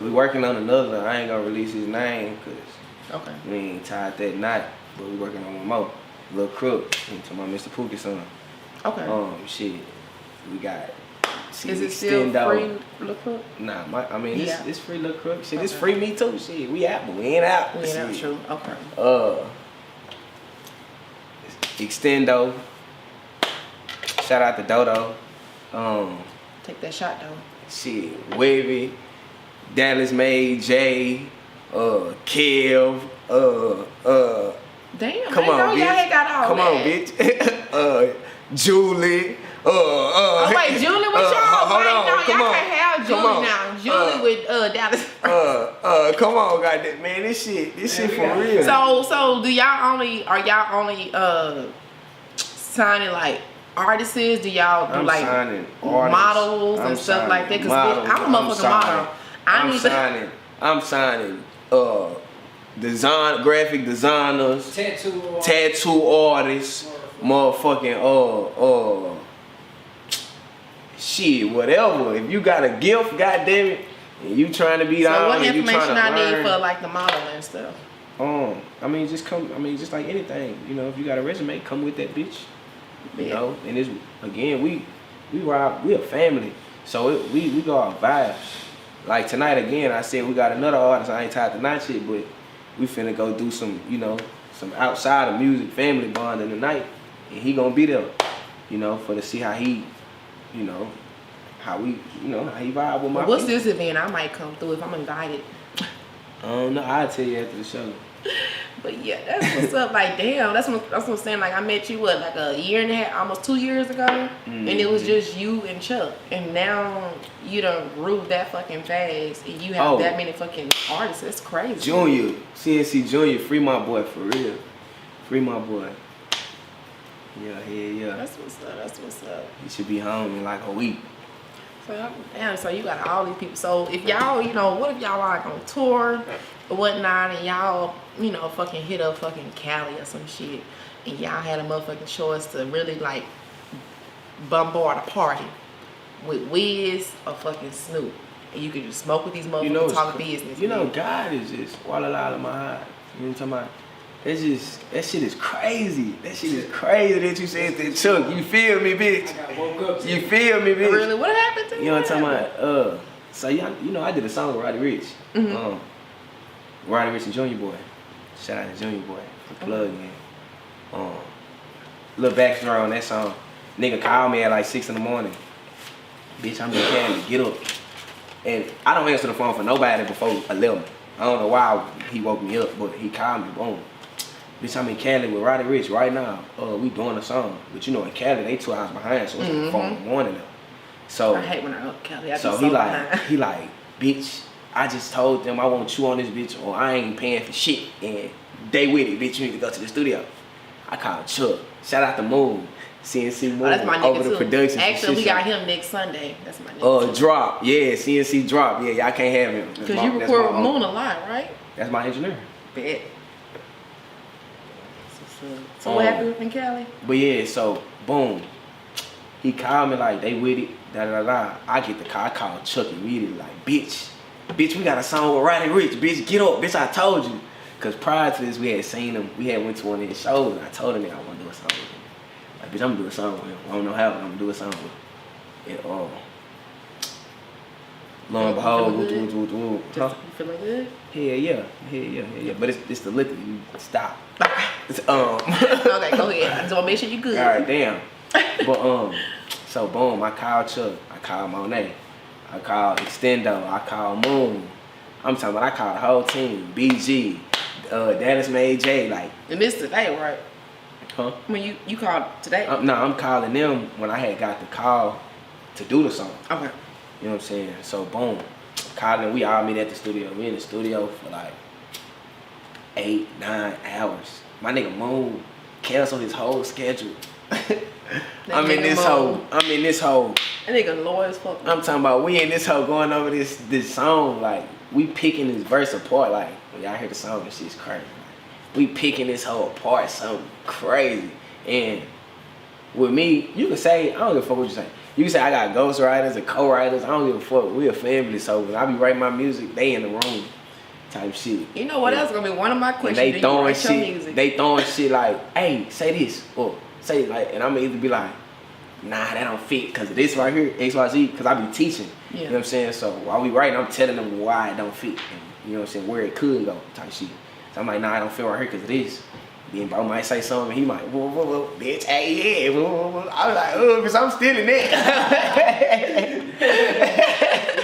We working on another. I ain't gonna release his name cause okay. we ain't tied that knot. But we working on one more. Lil Crook. To my Mr. Pookie son. Okay. Shit. We got. Is it still free, Lil Crook? Nah, it's free Lil Crook. Shit, it's free me too. Shit, we out, but we ain't out. We ain't out, true. Okay. Extendo. Shout out to Dodo. Take that shot though. Shit, Wavy, Dallas May, Jay, Kev, damn, come on, bitch. Y'all got all come that. on, bitch. Julie. Oh wait, Julie with y'all? Hold Wait, on, no, come y'all on. can't have Come Julie on. now. Julie with Dallas. Come on, goddamn, man, this shit for real. So are y'all only signing like artists? Do y'all do I'm like signing artists. models and stuff like that? Cause bitch, I'm a motherfucking model. I'm signing graphic designers, tattoo artists, motherfucking shit, whatever. If you got a gift, goddamn it, and you trying to be So down, what and you trying information to I learn, need for like the modeling and stuff? just like anything, you know, if you got a resume, come with that bitch. You know, and it's again, we a family, so we go our vibes. Like tonight again, I said we got another artist. I ain't tied to night shit, but we finna go do some, you know, some outside of music family bonding tonight, and he gonna be there, you know, for to see how he, you know, how he vibe with my. What's people. this event? I might come through if I'm invited. I don't know. I'll tell you after the show. But yeah, that's what's up. Like, damn, that's what I'm saying. Like, I met you like a year and a half, almost 2 years ago, and it was just you and Chuck. And now you done grew that fucking fast, and you have that many fucking artists. That's crazy. Junior, CNC Junior, free my boy for real. Free my boy. Yeah. That's what's up. He should be home in like a week. So, damn, so you got all these people. So if y'all, you know, what if y'all like on tour or whatnot, and y'all, you know, fucking hit up fucking Cali or some shit, and y'all had a motherfucking choice to really like bombard a party with Wiz or fucking Snoop, and you could just smoke with these motherfuckers, talk business. You know, God is just walla la my heart. You know what I'm talking about? It's just, that shit is crazy. That shit is crazy that you said that, Chuck. You feel me, bitch? I woke up. You feel me, bitch? Really, what happened to you? You know what I'm talking about? So y'all, you know, I did a song with Roddy Ricch. Roddy Ricch and Junior Boy. Shout out to Junior Boy for plug in. Little backstory on that song. Nigga called me at like 6 in the morning. Bitch, I'm in Cali, get up. And I don't answer the phone for nobody before 11. I don't know why he woke me up, but he called me, boom. Bitch, I'm in Cali with Roddy Ricch right now. We doing a song. But you know, in Cali, they 2 hours behind, so it's like 4 in the morning though. So I hate when I'm up Cali. so he like, bitch, I just told them I want you on this bitch or I ain't paying for shit. And they with it, bitch, you need to go to the studio. I called Chuck. Shout out to Moon. CNC Moon. That's my nigga over too. the production. Actually, we got him next Sunday. That's my nigga. Drop. Yeah, CNC Drop. Yeah, y'all can't have him. Because you record with Moon a lot, right? That's my engineer. Bet. So what happened in Cali? But yeah, so boom. He called me like they with it, I get the call, I call Chuck immediately like, bitch, we got a song with Roddy Ricch, bitch, get up, bitch, I told you. Cause prior to this we had seen him, we had went to one of his shows and I told him that I want to do a song with him. Like, bitch, I'm gonna do a song with him. I don't know how, but I'm gonna do a song with him. And lo and behold, You feeling good? Yeah. But it's the liquor, you stop. It's, Okay, go ahead. I just want to make sure you good. All right, damn. But so boom, I called Chuck, I called Monet, I called Extendo, I called Moon. I'm talking about I called the whole team, BG, Dallas Made J, like. And this today, right? Huh? When you called today? No, I'm calling them when I had got the call to do the song. Okay. You know what I'm saying? So boom, calling them, we all meet at the studio. We in the studio for like 8-9 hours. My nigga Moon canceled his whole schedule. I'm in this hole. That nigga low as fuck. I'm talking about we in this hole going over this song. Like, we picking this verse apart. Like, when y'all hear the song, this shit's crazy. Like, we picking this whole apart, something crazy. And with me, you can say, I don't give a fuck what you say. You can say I got ghostwriters and co-writers. I don't give a fuck. We a family. So when I be writing my music, they in the room type shit. You know what else gonna be one of my questions? And they throwing shit. Music? They throwing shit like, hey, say this or say like, and I'm gonna either be like, nah, that don't fit because of this right here, XYZ, because I be teaching. Yeah. You know what I'm saying? So while we writing, I'm telling them why it don't fit. And, you know what I'm saying? Where it could go type shit. So I'm like, nah, I don't feel right here because of this. Then bro might say something, and he might, whoa, bitch, hey, yeah, whoa. I was like, because I'm still in there.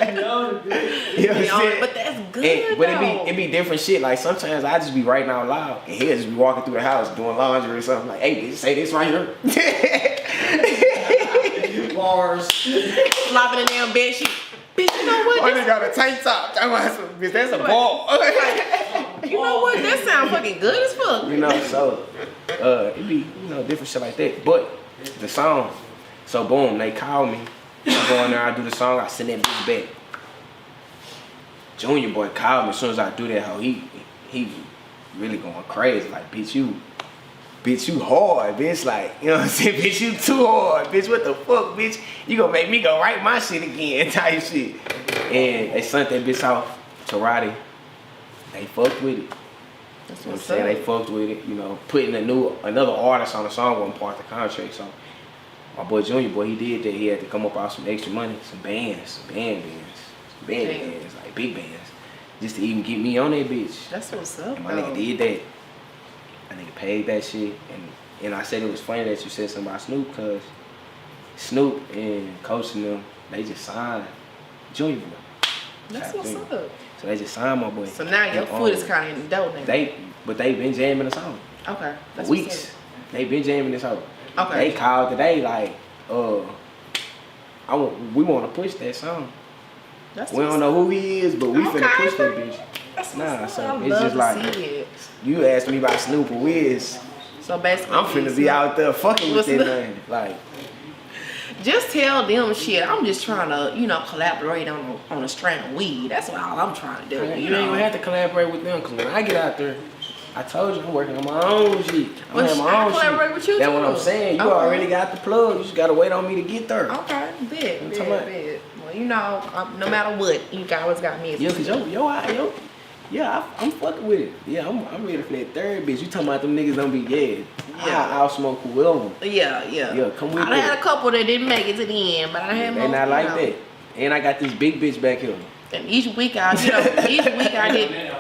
You know what I'm saying? But that's good, but it be different shit. Like, sometimes I just be writing out loud, and he'll just be walking through the house doing laundry or something. Like, hey, bitch, say this right here. bars. Flopping in damn bed sheet. Bitch, you know what? Boy, they got a tank top. Bitch, that's a ball. You know what? That sound fucking good as fuck. You know, so it be, you know, different shit like that. But the song, so boom, they call me. I go in there, I do the song, I send that bitch back. Junior boy called me as soon as I do that. How he really going crazy. Like, bitch, you hard, bitch. Like, you know what I'm saying? Bitch, you too hard, bitch. What the fuck, bitch? You gonna make me go write my shit again, type shit. And they sent that bitch off to Roddy. They fucked with it. That's You know what I'm saying? They fucked with it. You know, putting another artist on the song wasn't part of the contract. So my boy Junior boy, he did that. He had to come up with some extra money, some bands, bands, like big bands, just to even get me on that bitch. That's what's up. And my nigga did that. My nigga paid that shit. And I said it was funny that you said something about Snoop, cause Snoop and Coach and them, they just signed Junior boy. That's what's up. So they just signed my boy. So now your foot is kind of in the dough now. But they been jamming the song. Okay. That's Weeks. They been jamming this song. Okay. They called today like, we want to push that song. That's We don't know who he is, but we finna push that bitch. That's Nah, so I it's love just to like, see it. you asked me about Snoop or Wiz. So basically, I'm finna be out there fucking with What's that the- man. Like, just tell them shit. I'm just trying to, you know, collaborate on a strand of weed. That's all I'm trying to do. you ain't gonna have to collaborate with them, cause when I get out there, I told you I'm working on my own shit. I'm Well, having my I own collaborate shit. with you That's too. what I'm saying. You Okay. already got the plug. You just gotta wait on me to get there. Okay, bet. talking about- Well, you know, no matter what, you always got me. Yeah, cause I'm fucking with it. Yeah, I'm ready for that third bitch. You talking about them niggas don't be I'll smoke whoever. Yeah. Yeah, come with I it. had a couple that didn't make it to the end, but I had They most, not like you know. that. And I got this big bitch back here. And each week I did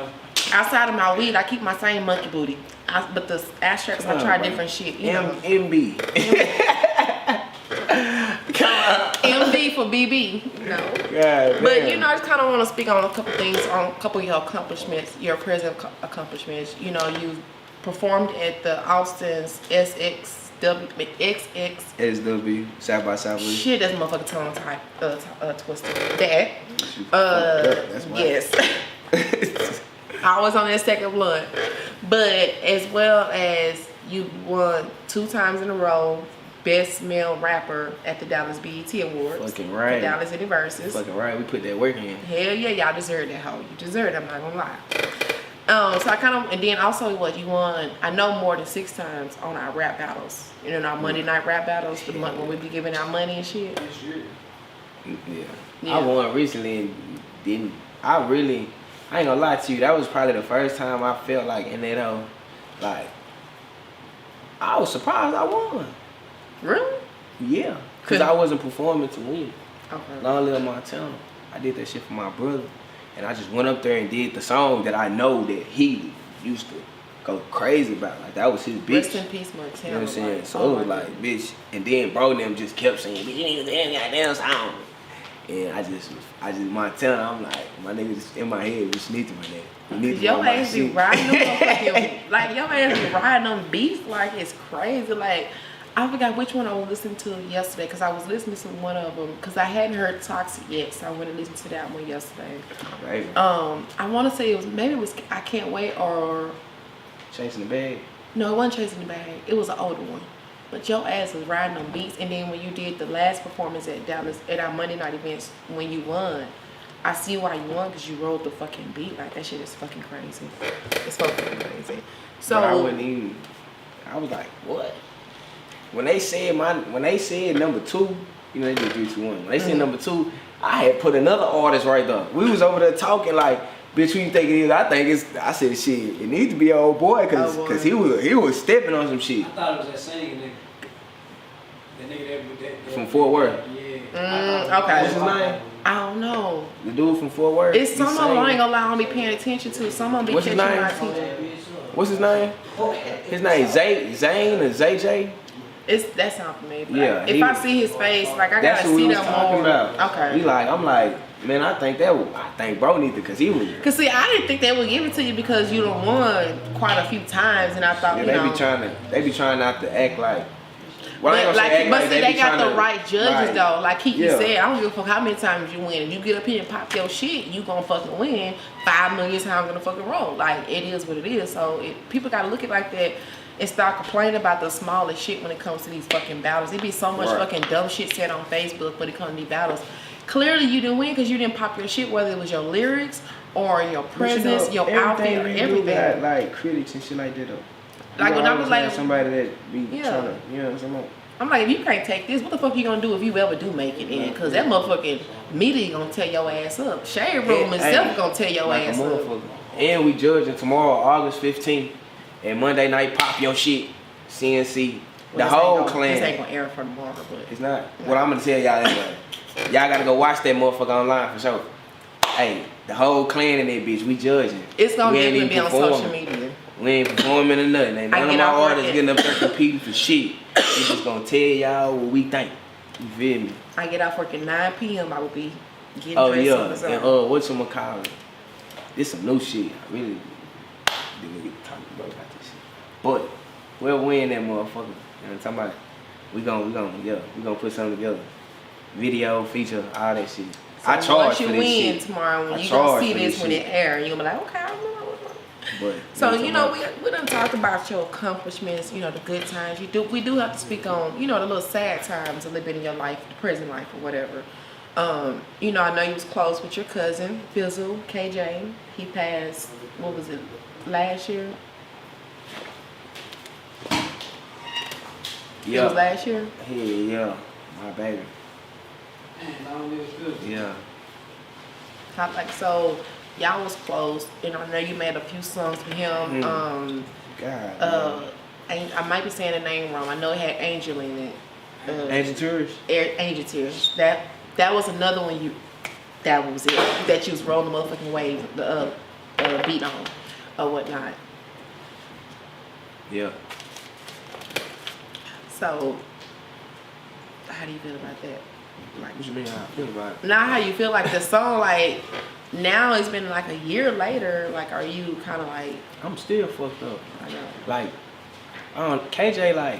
outside of my weed, I keep my same monkey booty. But the extracts, I try different shit. You know. MB. MD for BB. No. God, But damn. you know, I just kind of want to speak on a couple things, on a couple of your accomplishments, your present accomplishments. You know, you performed at the Austin's XX SW, South by Southwest. Shit, that's motherfucking tongue type, twisted. That. That's why. Yes. I was on that second blunt. But as well as you won 2 times in a row Best Male Rapper at the Dallas BET Awards. Fucking right. The Dallas Universes. Fucking right, we put that work in. Hell yeah, y'all deserve that hoe. You deserve it, I'm not gonna lie. So I kind of, and then also you won, I know more than 6 times on our rap battles. You know, our Monday night rap battles, the month when we be giving out money and shit. Yeah. I won recently and didn't, I ain't gonna lie to you, that was probably the first time I felt like in that hoe, like, I was surprised I won. Really? Yeah. Cause I wasn't performing to win. Okay. Long live Montana. I did that shit for my brother. And I just went up there and did the song that I know that he used to go crazy about. Like, that was his bitch. Rest in peace, Montana. You know what I'm saying? Like, So oh it was my like, bitch. And then bro and them just kept saying, bitch, you need to damn goddamn song. And I just Montana, I'm like, my niggas in my head, we need to run that. We need to Your run my ass be shit. riding them motherfucking, like, your ass be riding them beats like it's crazy. Like, I forgot which one I was listening to yesterday, because I was listening to one of them, because I hadn't heard Toxic yet, so I went and listened to that one yesterday. Right. I want to say it was I Can't Wait, or Chasing the bag. no, it wasn't Chasing the Bag. It was an older one. But your ass was riding on beats, and then when you did the last performance at Dallas at our Monday night events, when you won, I see why you won, because you rolled the fucking beat. Like, that shit is fucking crazy. It's fucking crazy. So But I wouldn't even. I was like, what? When they said number 2, you know they did 3, 2, 1. When they said number 2, I had put another artist right there. We was over there talking like, bitch, who you think it is? I think it's. I said, shit, it needs to be an old boy, cause he was stepping on some shit. I thought it was that singing nigga. That nigga that From Fort Worth. Yeah. okay. What's his name? I don't know. The dude from Fort Worth. It's He some of them sang. I ain't gonna lie, I don't be paying attention to. Some of them be What's his catching my name? attention. What's his name? His name Zane or ZJ. That sounds familiar. Yeah, If he- I see his face, like, I That's gotta what we see was them talking more. about. Okay. I'm like, man, I think bro need to, cause he was. Cause see, I didn't think they would give it to you because you done won quite a few times, and I thought, Yeah, you they know. be trying not to act like. Well, I ain't But gonna say act but like see, they they be got the tryna- right judges right. though. Like Kiki Yeah. said, I don't give a fuck how many times you win. If you get up here and pop your shit, you gonna fucking win 5 million times in the fucking row. Like it is what it is. So people gotta look at it like that and start complaining about the smallest shit when it comes to these fucking battles. It be so much Right. fucking dumb shit said on Facebook when it comes to these battles. Clearly you didn't win because you didn't pop your shit, whether it was your lyrics or your presence, your outfit, or everything. Got, like critics and shit like that though. Like when I was like somebody that be Yeah. trying to, you know what I'm saying? I'm like, if you can't take this, what the fuck you gonna do if you ever do make it in? Cause that motherfucking media gonna tear your ass up. Shade Room itself gonna tear your like ass a up. motherfucker. And we judging tomorrow, August 15th, and Monday night pop your shit, CNC, the Well, whole this clan. ain't gonna air for tomorrow, but It's not. What I'm gonna tell y'all anyway. Y'all gotta go watch that motherfucker online for sure. Hey, the whole clan in that bitch, we judging. it's gonna We ain't definitely be even on social performing. media. We ain't performing or nothing. Ain't I none of get my off work artists at- getting up there competing for shit. We just gonna tell y'all what we think. You feel me? I get off work at 9 p.m. I will be getting Oh dressed yeah, up or something. and whatchamacallit? This some new shit. I really didn't get to talk about this shit. But we'll win that motherfucker. You know what I'm talking about? We gonna put something together. Video, feature, all that shit. So I charge once for you this win shit. tomorrow, I when you charge gonna see for this this when shit. it air, you gonna be like, okay, I remember. But So you know we done talked about your accomplishments, you know, the good times. We do have to speak on, you know, the little sad times a little bit in your life, the prison life or whatever. You know, I know you was close with your cousin, Fizzle, KJ. He passed, what was it, last year? It was last year? Yeah, my baby. Man, long live good. Yeah. How, like, so y'all was close, and I know you made a few songs with him. God. I might be saying the name wrong. I know it had Angel in it. Angel Tourist? Angel Tears. That was another one that was it. That you was rolling the motherfucking wave, the beat on or whatnot. Yeah. So how do you feel about that? Like, What you mean how I feel about it? now how you feel like the song, like now it's been like a year later, like are you kinda like, I'm still fucked up. I know. Like, KJ, like,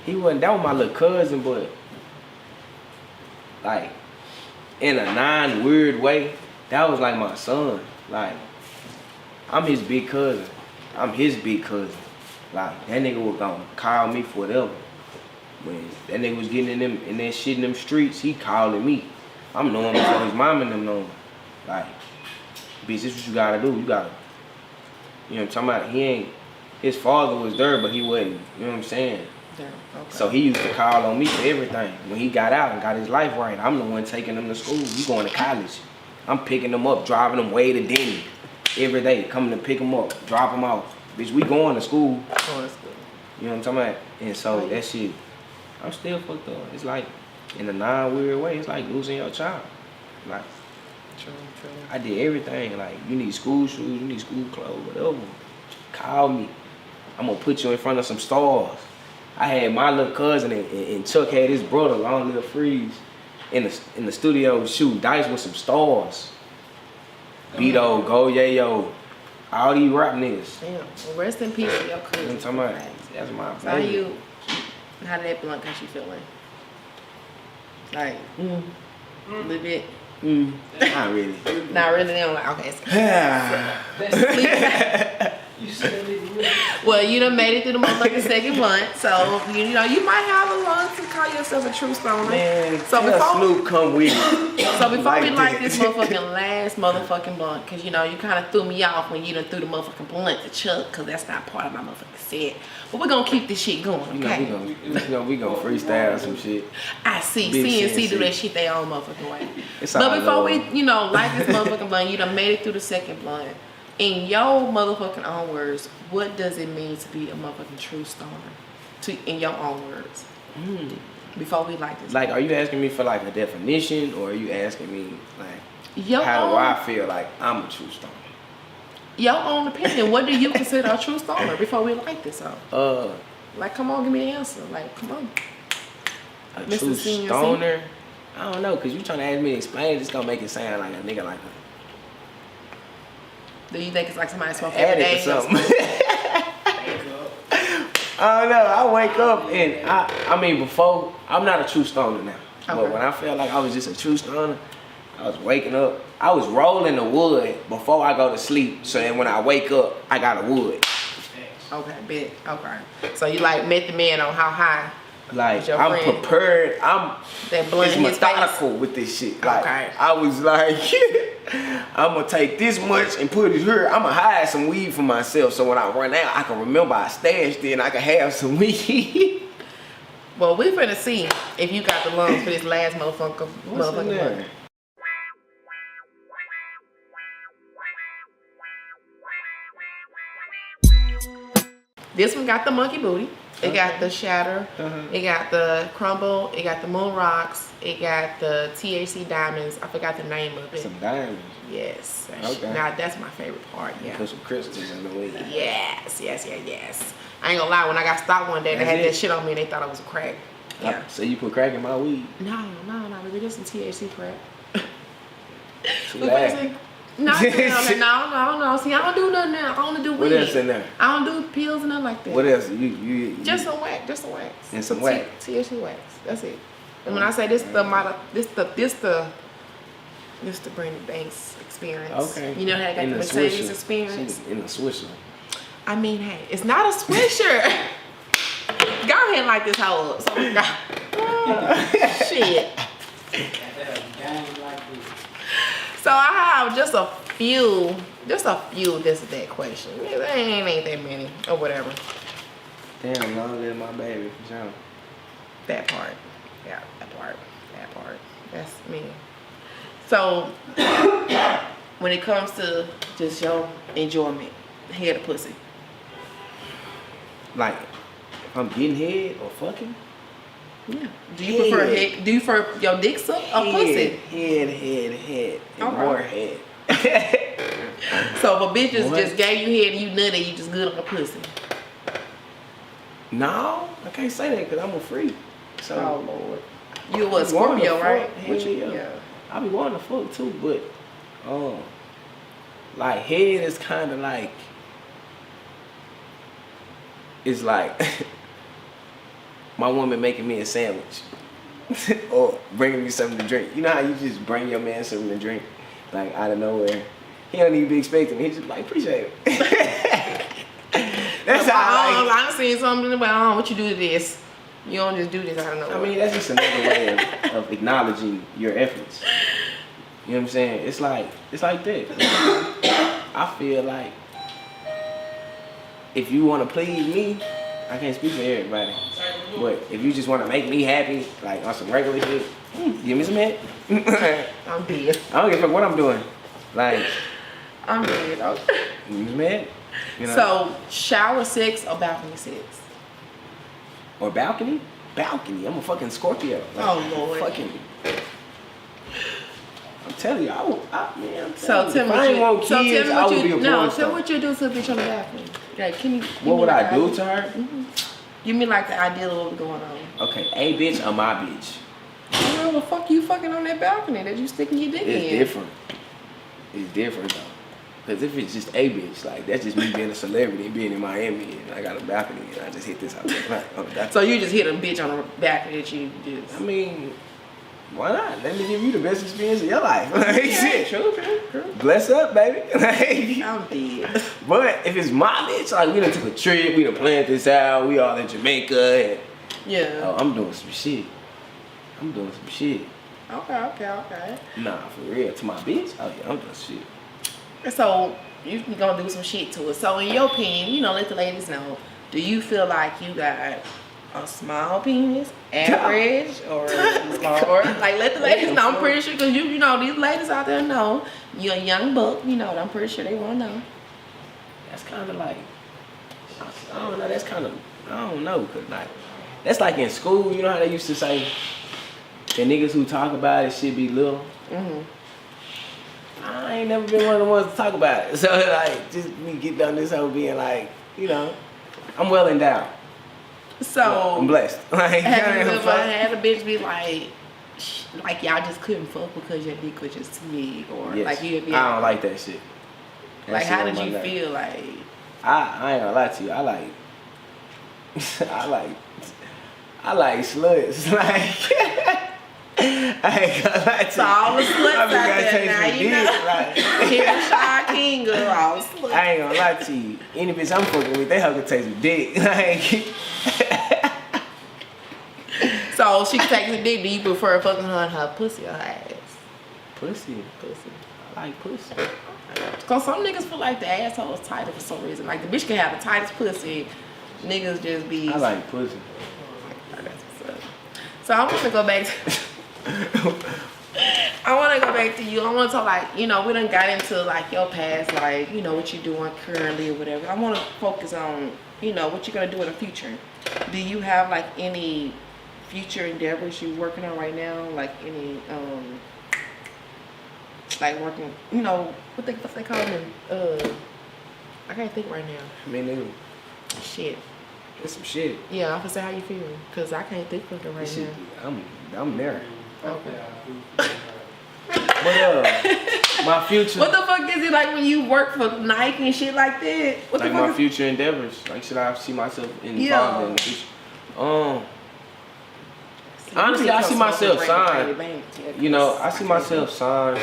he wasn't, that was my little cousin, but, like, in a non-weird way, that was like my son. Like, I'm his big cousin. Like, that nigga was gonna call me for whatever. When that nigga was getting in that shit in them streets, he calling me. I'm knowing him before his mom and them know him. Like, bitch, this what you gotta do. You gotta, you know what I'm talking about? His father was there, but he wasn't, you know what I'm saying? Yeah, okay. So he used to call on me for everything. When he got out and got his life right, I'm the one taking him to school. He going to college. I'm picking him up, driving him way to Denny every day, coming to pick him up, drop him off. Bitch, we going to school. Oh, that's good. You know what I'm talking about? And so that shit, I'm still fucked up. It's like, in a non-weird way, it's like losing your child. Like, True. I did everything. Like, you need school shoes, you need school clothes, whatever. Call me. I'm gonna put you in front of some stars. I had my little cousin and Chuck had his brother, Long Little Freeze, in the studio shooting dice with some stars. Beto, Go Yayo, all these rap niggas. Damn. Well, rest in peace to your cousin. You know what I'm talking about? That's my So baby. how did that blunt got you feeling? Like, a little bit. Not really. Not really. They don't like, okay. You said it real. Well, you done made it through the motherfucking second blunt, so you know you might have a lot to call yourself a true stoner. Man, So tell before- Snoop come with me. So before we Like like that. this motherfucking last motherfucking blunt, cause you know you kind of threw me off when you done threw the motherfucking blunt to Chuck, cause that's not part of my motherfucking set. But we're gonna keep this shit going, okay? We gonna freestyle some shit. I see. Big CNC do CNC. that shit their own motherfucking way. It's But all before love. we, you know, like this motherfucking blunt, you done made it through the second blunt. In your motherfucking own words, what does it mean to be a motherfucking true stoner? In your own words. Before we like this. Like, are you asking me for like a definition, or are you asking me like Your how do own- I feel like I'm a true stoner? Your own opinion. What do you consider a true stoner before we like this up? Like, come on, give me an answer. Like, come on. A Mr. true CNC? stoner? I don't know, cause you trying to ask me to explain it, it's gonna make it sound like a nigga like Do you think it's like somebody smoking every addict day? or something. I don't know. I wake up and I mean before, I'm not a true stoner now. Okay. But when I felt like I was just a true stoner, I was waking up. I was rolling the wood before I go to sleep. So then when I wake up, I got a wood. Okay, bet. Okay. So you like met the man on how high? Like Your I'm friend. prepared. I'm That blunt it's in his methodical face? with this shit. Like Okay. I was like, I'm gonna take this much and put it here. I'm gonna hide some weed for myself, so when I run out, I can remember I stashed it and I can have some weed. Well, we finna see if you got the lungs for this last motherfucking What's in there? blunt. This one got the monkey booty. It got the shatter. It got the crumble. It got the moon rocks. It got the THC diamonds. I forgot the name of it. Some diamonds. Yes. Okay. Now that's my favorite part. Yeah. Put some crystals in the weed. Yes. I ain't gonna lie. When I got stopped one day, they had That's that it? shit on me and they thought I was a crack. Yeah. So you put crack in my weed? No, baby. This some THC crack. She But laughed. basically, no. See, I don't do nothing now. I only do weed. What else in there? I don't do pills and nothing like that. What else? You Just some wax. And some wax. THC wax. That's it. And when I say this the model, this the Brandy Banks experience. Okay. You know how I got In the a Mercedes Swisher. experience? She in a swisher. I mean, hey, it's not a swisher. Go ahead and light this hoe up. So, shit. So I have just a few. This is that question. It ain't that many or whatever. Damn, long live my baby for sure. That part. Yeah, that part. That's me. So when it comes to just your enjoyment, head or pussy. Like, if I'm getting head or fucking? Yeah. Do you prefer head? Do you prefer your dick suck or pussy? Head. And Alright. more head. So if a bitch just What? gave you head and you nutty, you just good on the pussy. No, I can't say that because I'm a freak. So, Oh Lord. You a I be wanting to Scorpio, fuck. right? Hell yeah. I be wanting to fuck too, but like head is kind of like, it's like my woman making me a sandwich or bringing me something to drink. You know how you just bring your man something to drink, like out of nowhere. He don't even be expecting it. He's just like, appreciate it. That's how I like it. I done seen something, but I don't know what you do to this. You don't just do this out of nowhere. I mean, that's just another way of acknowledging your efforts. You know what I'm saying? It's like that. I feel like if you want to please me, I can't speak for everybody, but if you just want to make me happy, like on some regular shit, give me some head. I'm dead. I don't give a fuck what I'm doing. Like, I'm dead. Okay. give me some head. You know? So, shower sex or balcony sex? Or balcony? Balcony. I'm a fucking Scorpio. Like, Oh, Lord. Fucking. I'm telling you, So tell me if I ain't want kids, I would be a porn tell star. me what you do to a bitch on the balcony. Like, can you? What would I do to her? Give me like the idea of what's going on. Okay, a bitch or my bitch. I don't know the fuck you fucking on that balcony that you sticking your dick in. It's different. It's different though. Because if it's just a bitch, like that's just me being a celebrity and being in Miami and I got a balcony and I just hit this out there. So you just hit a bitch on the balcony that you just. I mean, why not? Let me give you the best experience of your life. Like, shit. True. Bless up, baby. Like, I'm dead. but if it's my bitch, like we done took a trip, we done planned this out, we all in Jamaica, and Yeah. I'm doing some shit. Okay. Nah, for real. To my bitch? Oh yeah, I'm doing shit. So you gonna do some shit to it. So in your opinion, let the ladies know. Do you feel like you got a small penis, average, or small? Or like let the ladies know. I'm pretty sure because you know these ladies out there know you're a young buck. I'm pretty sure they wanna know. That's kind of like, I don't know. That's kind of, I don't know, cause like that's like in school. You know how they used to say the niggas who talk about it should be little. I ain't never been one of the ones to talk about it. So like, just me get done this whole being like, I'm well endowed. So I'm blessed. Like, have you ever had a bitch be like y'all just couldn't fuck because your dick was just too big, or yes. like you'd be I don't like that shit. That like shit how on did my you nerve. feel like? I ain't gonna lie to you. I like I like sluts. Like I ain't gonna lie to you. So all the sluts out there now, you know. Like, Here Rischod King girl, all the sluts. I ain't gonna lie to you. Any bitch I'm fucking with, they have to taste some dick. Like, So she can take the dick. Do you prefer fucking her in her pussy or her ass? pussy. I like pussy. Cause some niggas feel like the asshole is tighter for some reason. Like the bitch can have the tightest pussy. Niggas just be. I like pussy. That's what's up. So I want to go back to. I want to go back to you. I want to talk like, you know, we done got into like your past, like, you know, what you're doing currently or whatever. I want to focus on, you know, what you're going to do in the future. Do you have like any future endeavors you're working on right now? Like any, like working, you know, what they call them? I can't think right now. Me neither. Shit. It's some shit. Yeah, I'm gonna say how you feel, cause I can't think of it right This shit, now. I'm there. Okay. But my future. What the fuck is it like when you work for Nike and shit like that? What Like the fuck my is future endeavors. Like should I see myself involved Yeah. in the future? Honestly, I see myself signed. You know, I see myself signed.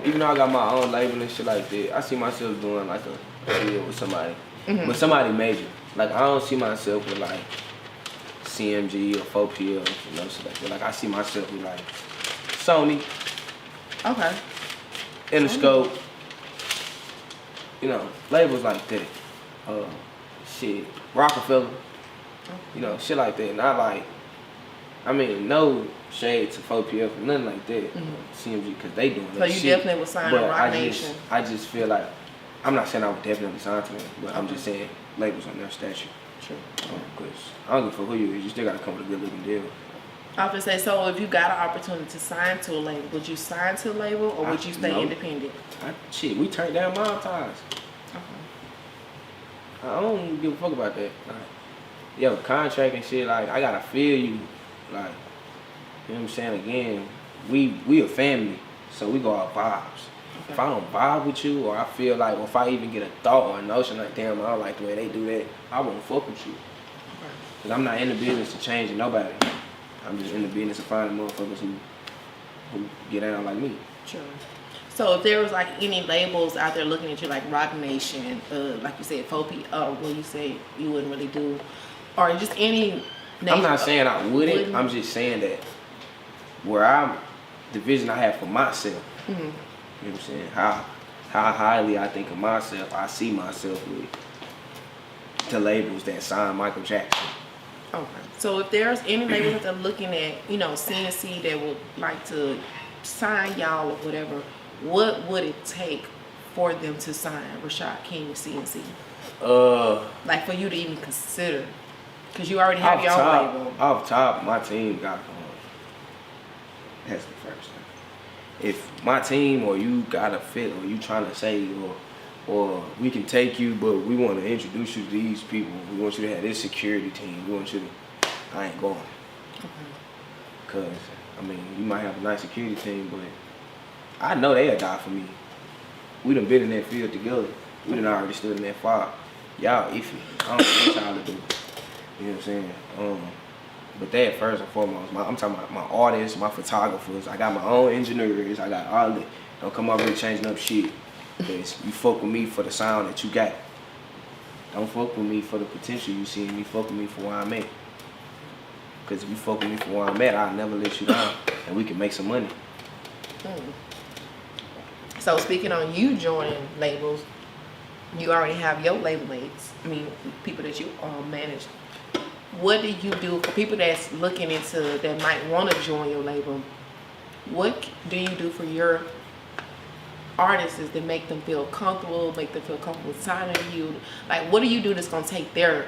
Even though I got my own label and shit like that, I see myself doing like a deal with somebody. With somebody major. Like I don't see myself with like CMG or 4PL, you know, shit like that. Like I see myself with like Sony, Okay. Interscope, you know, labels like that. Shit, Rockefeller, you know, shit like that. Not like, I mean, no shade to 4PL or nothing like that. CMG, because they doing that So you shit. definitely would sign But a Rock Nation. I just feel like, I'm not saying I would definitely sign to them, but I'm just saying labels on their statute. True. Because I don't give a fuck who you is, you still gotta come with a good looking deal. I was gonna say, so if you got an opportunity to sign to a label, would you sign to a label or would you stay No. independent? Shit, we turned down monetize. I don't even give a fuck about that. Like, yo, contract and shit, like, I gotta feel you. Like, you know what I'm saying? Again, we a family, so we go out vibes. If I don't vibe with you, or I feel like, or if I even get a thought or a notion like, damn, I don't like the way they do that, I won't fuck with you. Because I'm not in the business to change nobody. I'm just in the business of finding motherfuckers who get down like me. Sure. So if there was like any labels out there looking at you like Rock Nation, like you said, 4P, well you say you wouldn't really do, or just any nation. I'm not saying I wouldn't. I'm just saying that where I'm, the vision I have for myself, you know what I'm saying? How highly I think of myself, I see myself with the labels that sign Michael Jackson. Okay. So if there's any labels that they're looking at, you know, CNC that would like to sign y'all or whatever, what would it take for them to sign Rischod King CNC? Like for you to even consider, because you already have your own label. Off top, my team got that's the first thing. If my team or you got a fit, or you trying to say, or we can take you, but we want to introduce you to these people. We want you to have this security team. We want you to, I ain't going. Cause I mean, you might have a nice security team, but I know they'll die for me. We done been in that field together. We done already stood in that fire. Y'all iffy. I don't know what y'all to do. You know what I'm saying? But that first and foremost, I'm talking about my artists, my photographers. I got my own engineers. I got all that. Don't come over here changing up shit. Because you fuck with me for the sound that you got. Don't fuck with me for the potential you see in me. Fuck with me for where I'm at. Because if you fuck with me for where I'm at, I'll never let you down. And we can make some money. So speaking on you joining labels, you already have your label mates. I mean, people that you manage. What do you do for people that's looking into, that might want to join your label? What do you do for your artists that make them feel comfortable, signing you? Like, what do you do that's gonna take their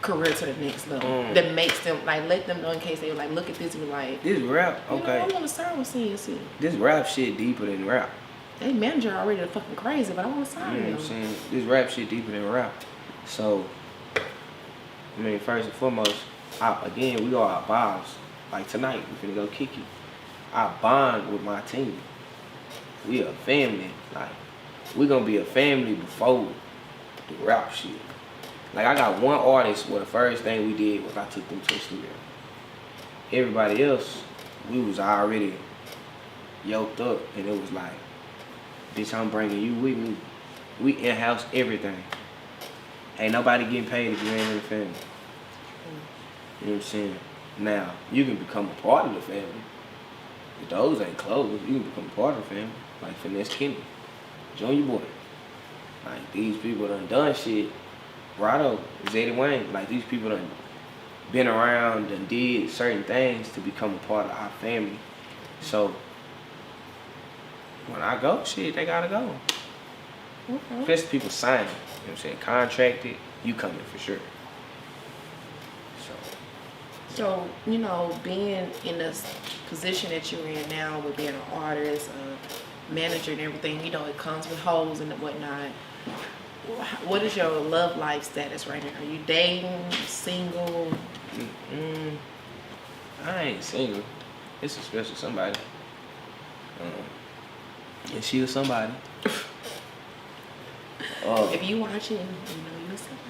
career to the next level? That makes them, like, let them know in case they like look at this and be like, this rap, okay. I want to sign with CNC. This rap shit deeper than rap. They manager already fucking crazy, but I want to sign You know them. what I'm saying? This rap shit deeper than rap. So, I mean, first and foremost, again, we go our vibes. Like tonight, we finna go kick it. I bond with my team. We a family. Like, we gonna be a family before the rap shit. Like I got one artist where the first thing we did was I took them to the studio. Everybody else, we was already yoked up, and it was like, bitch, I'm bringing you with me. We in-house everything. Ain't nobody getting paid if you ain't in the family. You know what I'm saying? Now, you can become a part of the family. The doors ain't closed. You can become a part of the family. Like Finesse Kennedy, Junior Boy. Like these people done shit. Rado, Zeddy Wayne. Like these people done been around and did certain things to become a part of our family. So when I go, shit, they gotta go. Okay. Especially people signing, you know what I'm saying? Contracted, you coming for sure. So, you know, being in this position that you're in now with being an artist, a manager and everything, you know, it comes with hoes and whatnot. What is your love life status right now? Are you dating, single? I ain't single. It's a special somebody. And she was somebody. If you watching, you know you're somebody.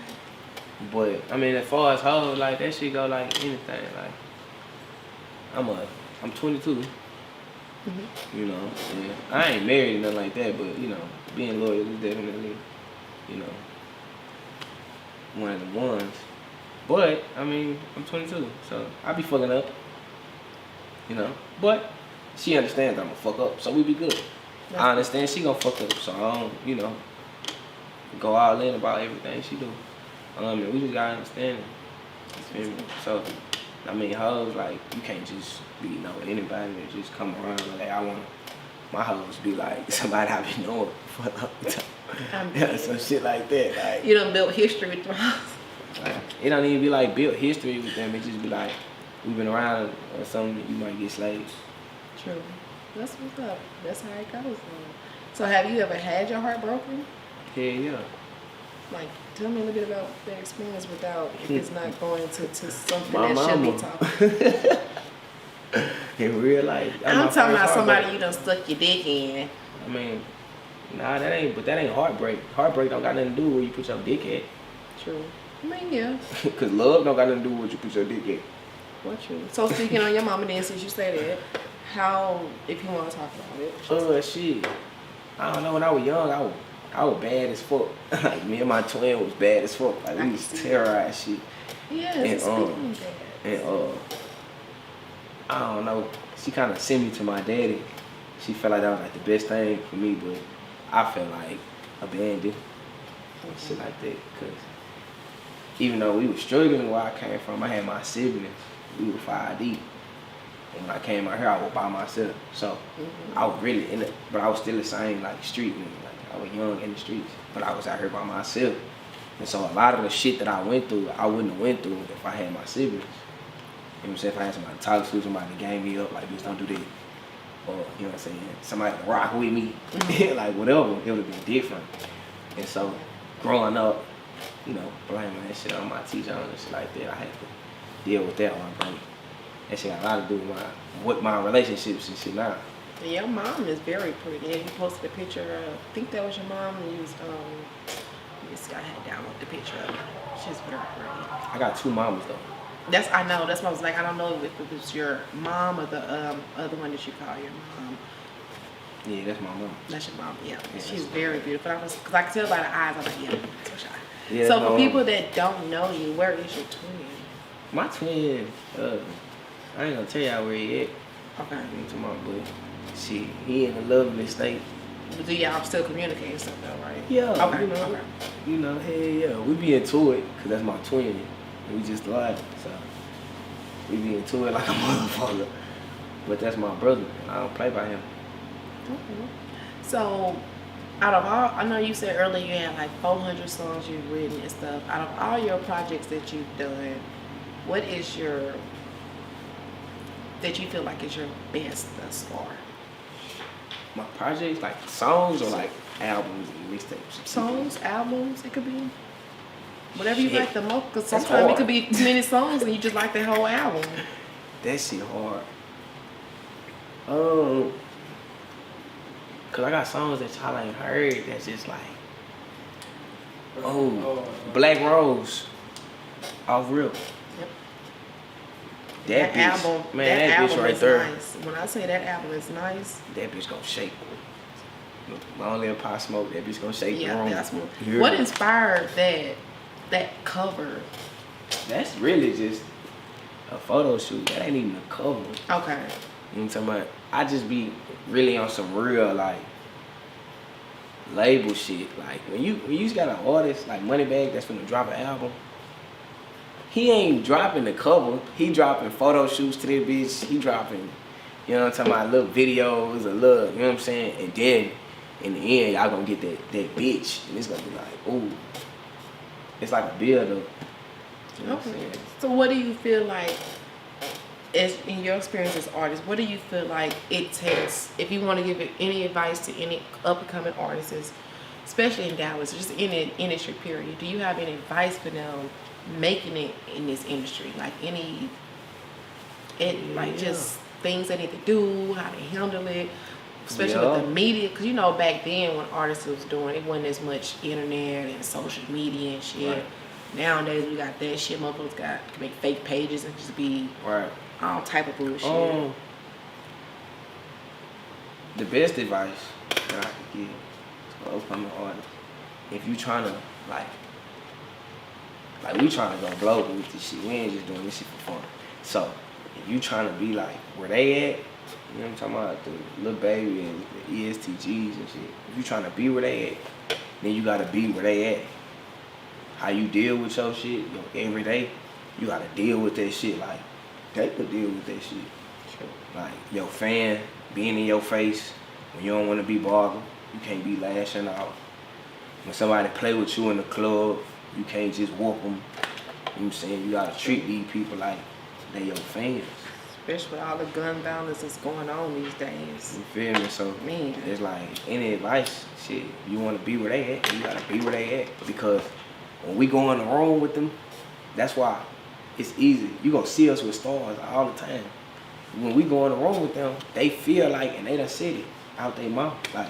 But I mean, as far as hoes, like that shit go like anything. Like I'm 22. You know, yeah. I ain't married or nothing like that, but you know, being loyal is definitely, you know, one of the ones. But I mean, I'm 22, so I be fucking up. You know, but she understands I'm a fuck up, so we be good. I understand she gonna fuck up, so I don't, you know, go all in about everything she do. And we just gotta understand it. You feel me? So, I mean, hoes, like, you can't just be, you know, anybody that just come around. Like, I want my hoes be like somebody I've been knowing for a long time. Yeah, some shit like that. Like, you done built history with your house. Like, it don't even be like built history with them. It just be like, we've been around or something, you might get slaves. True. That's what's up. That's how it goes, though. So, have you ever had your heart broken? Hell yeah. Like, tell me a little bit about the experience without, if it's not going to something My that should be mama. talking. In real life. I'm talking about somebody you done stuck your dick in. I mean, nah, that ain't heartbreak. Heartbreak don't got nothing to do with where you put your dick at. True. I mean, yeah. Cause love don't got nothing to do with what you put your dick at. What true. So, speaking on your mama then, since you said that, how, if you want to talk about it? Shit. I don't know, when I was young, I was bad as fuck. Like, me and my twin was bad as fuck. Like, we was terrorized shit. Yeah, And, speaking of that. And, I don't know, she kind of sent me to my daddy. She felt like that was like the best thing for me, but I felt like abandoned and shit like that. Cause even though we were struggling where I came from, I had my siblings. We were 5 deep. And when I came out here, I was by myself. So I was really in it, but I was still the same like street nigga. Like I was young in the streets, but I was out here by myself. And so a lot of the shit that I went through, I wouldn't have went through if I had my siblings. You know what I'm saying? If I had somebody to talk to, somebody to game me up, like, bitch, don't do that. Or, you know what I'm saying? Somebody to rock with me, like whatever, it would have been different. And so growing up, you know, blaming that shit on my teacher and shit like that, I had to deal with that on my brain. That shit got a lot to do with my relationships and shit now. And your mom is very pretty. And you posted a picture of, I think that was your mom, and you was, I had downloaded the picture of her. She's very pretty. I got 2 mamas though. I know, that's why I was like, I don't know if it was your mom or the other one that you call your mom. Yeah, that's my mom. That's your mom, yeah. Yeah, She's that's very beautiful. Because I can tell by the eyes, I'm like, yeah, that's what she. Yeah, So for people that don't know you, where is your twin? My twin, I ain't gonna tell y'all where he at. Okay. To my boy. Shit, he in a lovely state. But do y'all still communicate and stuff though, right? Yeah, Okay. You know, hell yeah. We be into it, cause that's my twin. We just like, so we be into it like a motherfucker. But that's my brother, and I don't play by him. Okay. So, out of all, I know you said earlier you had like 400 songs you've written and stuff. Out of all your projects that you've done, what is your, that you feel like is your best thus far? My projects, like songs or like albums and mixtapes? Songs, albums, it could be whatever you Shit. like the most. Because That's sometimes it hard. could be too many songs and you just like the whole album. That shit hard. Cause I got songs that y'all ain't heard that's just like Oh, Black Rose. Off Real. Yep. That bitch, album, man, that album bitch right is there. Nice. When I say that album is nice, That bitch gonna shake. Long live Pop Smoke. That bitch gonna shake the yeah, room. that's Here. what inspired that cover. That's really just a photo shoot. That ain't even a cover. Okay. You know what I'm talking about? I just be really on some real like label shit. Like when you just got an artist like Moneybagg that's gonna drop an album, he ain't dropping the cover. He dropping photo shoots to that bitch. He dropping, you know what I'm talking about, little videos, a little, you know what I'm saying? And then in the end, y'all gonna get that bitch, and it's gonna be like, ooh, it's like a build up. You know what I'm saying? So what do you feel like, as in your experience as artist, what do you feel like it takes, if you want to give any advice to any up-and-coming artists, especially in Dallas, just in the industry period, do you have any advice for them making it in this industry? Like just things they need to do, how to handle it, especially with the media, because you know back then when artists was doing it wasn't as much internet and social media and shit. Right. Nowadays we got that shit. Motherfuckers can make fake pages and just be Right. all type of bullshit. The best advice that I could give to upcoming artists, if you trying to like we trying to go global with this shit. We ain't just doing this shit for fun. So if you trying to be like where they at, you know what I'm talking about, the Lil Baby and the ESTGs and shit. If you trying to be where they at, then you gotta be where they at. How you deal with your shit, your everyday, you gotta deal with that shit like they could deal with that shit. Sure. Like your fan being in your face when you don't want to be bothered, you can't be lashing out. When somebody play with you in the club, you can't just whoop them. You know what I'm saying? You gotta treat these people like they your fans. Especially with all the gun violence that's going on these days. You feel me? So Man. it's like any advice, shit, you want to be where they at, you gotta be where they at. Because when we go in the room with them, that's why it's easy. You gonna see us with stars all the time. When we go in the room with them, they feel like, and they done said it out their mouth, like,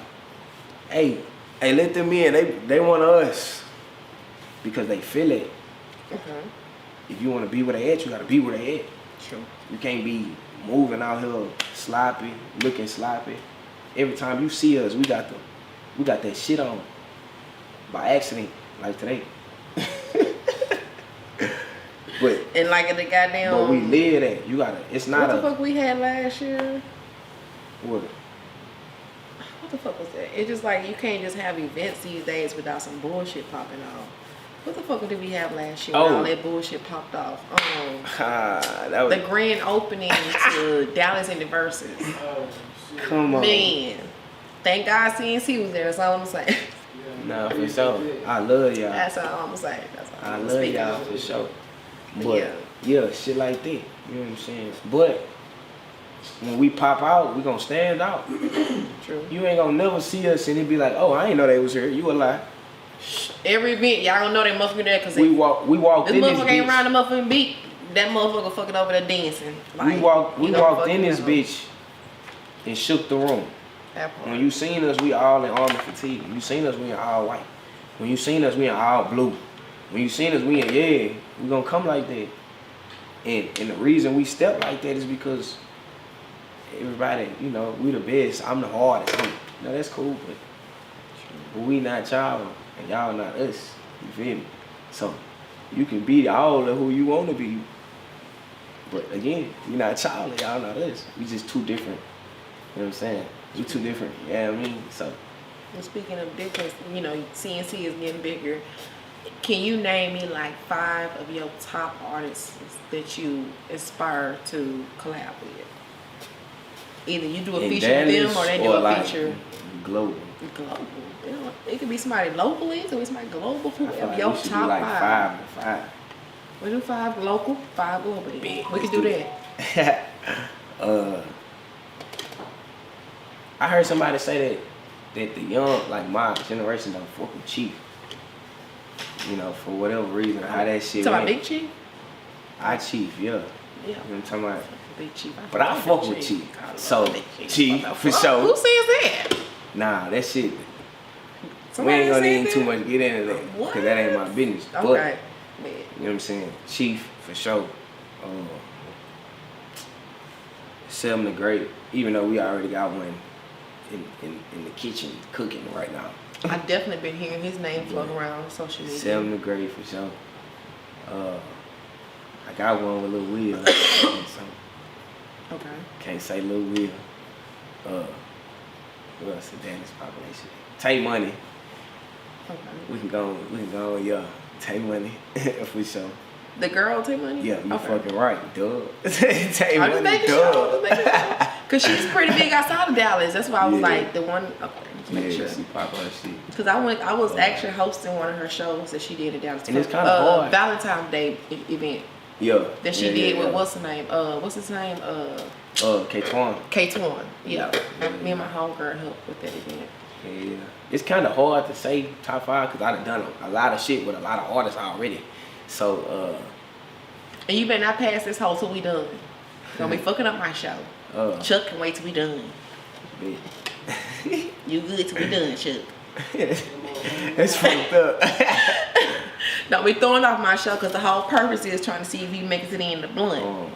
hey, let them in. They want us because they feel it. If you want to be where they at, you gotta be where they at. True. You can't be moving out here sloppy, looking sloppy. Every time you see us, we got that shit on by accident, like today. And like the goddamn. But we live that. You gotta. It's not what the fuck we had last year? What? What the fuck was that? It's just like you can't just have events these days without some bullshit popping off. What the fuck did we have last year? When all that bullshit popped off. That was the grand opening to Dallas and the Versus. Come on. Man, thank God CNC was there. That's all I'm saying. Nah, for sure. I love y'all. That's all I'm saying. That's all I I'm love speaking y'all of. for sure. But yeah, shit like that. You know what I'm saying? But when we pop out, we gonna stand out. True. You ain't gonna never see us and it be like, oh, I ain't know they was here. You a lie. Every event, y'all don't know they motherfucker there because We walked this in this motherfucker ain't bitch. around the motherfucking beat. That motherfucker fucking over there dancing. Like, We walked in this know. bitch and shook the room. That part. When you seen us, we all in armor fatigue. When you seen us, we in all white. When you seen us, we in all blue. When you seen us, we gonna come like that. And the reason we step like that is because everybody, you know, we the best. I'm the hardest. You know, that's cool, but we not y'all and y'all not us. You feel me? So you can be all of who you want to be. But again, we not y'all and y'all not us. We just too different. You know what I'm saying? We too different. You know what I mean? So. And speaking of difference, you know, CNC is getting bigger. Can you name me like 5 of your top artists that you aspire to collab with? Either you do a In feature with them Dallas or they do or a like feature global. global. It could be somebody locally, it could be somebody global. I feel Whoever like your we should top do like 5. 5. We do 5 local, 5 global. We Bet. can Let's do do that. I heard somebody say that the young, like my generation, don't fuck with Chief. You know, for whatever reason, how that shit Talking about went. Big Chief? I Chief, yeah. Yeah. You know what I'm talking about? Big Chief. But I fuck with Chief. So, Chief, for Who sure. says that? Nah, that shit. We ain't gonna said even that? too much get into that What? because that ain't my business. But, Okay. you know what I'm saying? Chief, for sure. Selling the grape, even though we already got one in the kitchen cooking right now. I definitely been hearing his name floating around on social media. Selling the grape for sure. I got one with Lil Will. So Okay. can't say Lil Will. Who else is in this population? Tay Money. Okay. We can go, yeah. Tay Money for sure. The girl take money? Yeah, you okay. fucking right, duh. Tay I'm just Money, making duh. sure. Because she's pretty big outside of Dallas. That's why I was Yeah. like, the one, okay, just make Yeah, sure. she pop her shit. Because I was actually hosting one of her shows that she did in Dallas. And it's kinda hard. Valentine's Day event Yeah. that she did with, what's his name? K-Twan. K-Twan. Yeah. Me and my homegirl helped with that event. Yeah. It's kind of hard to say top 5 because I done done a lot of shit with a lot of artists already. So, And you better not pass this whole till we done. Don't be fucking up my show. Chuck can wait till we done. bitch. You good till we done, Chuck. That's fucked up. Don't be throwing off my show because the whole purpose is trying to see if he makes it in the blunt.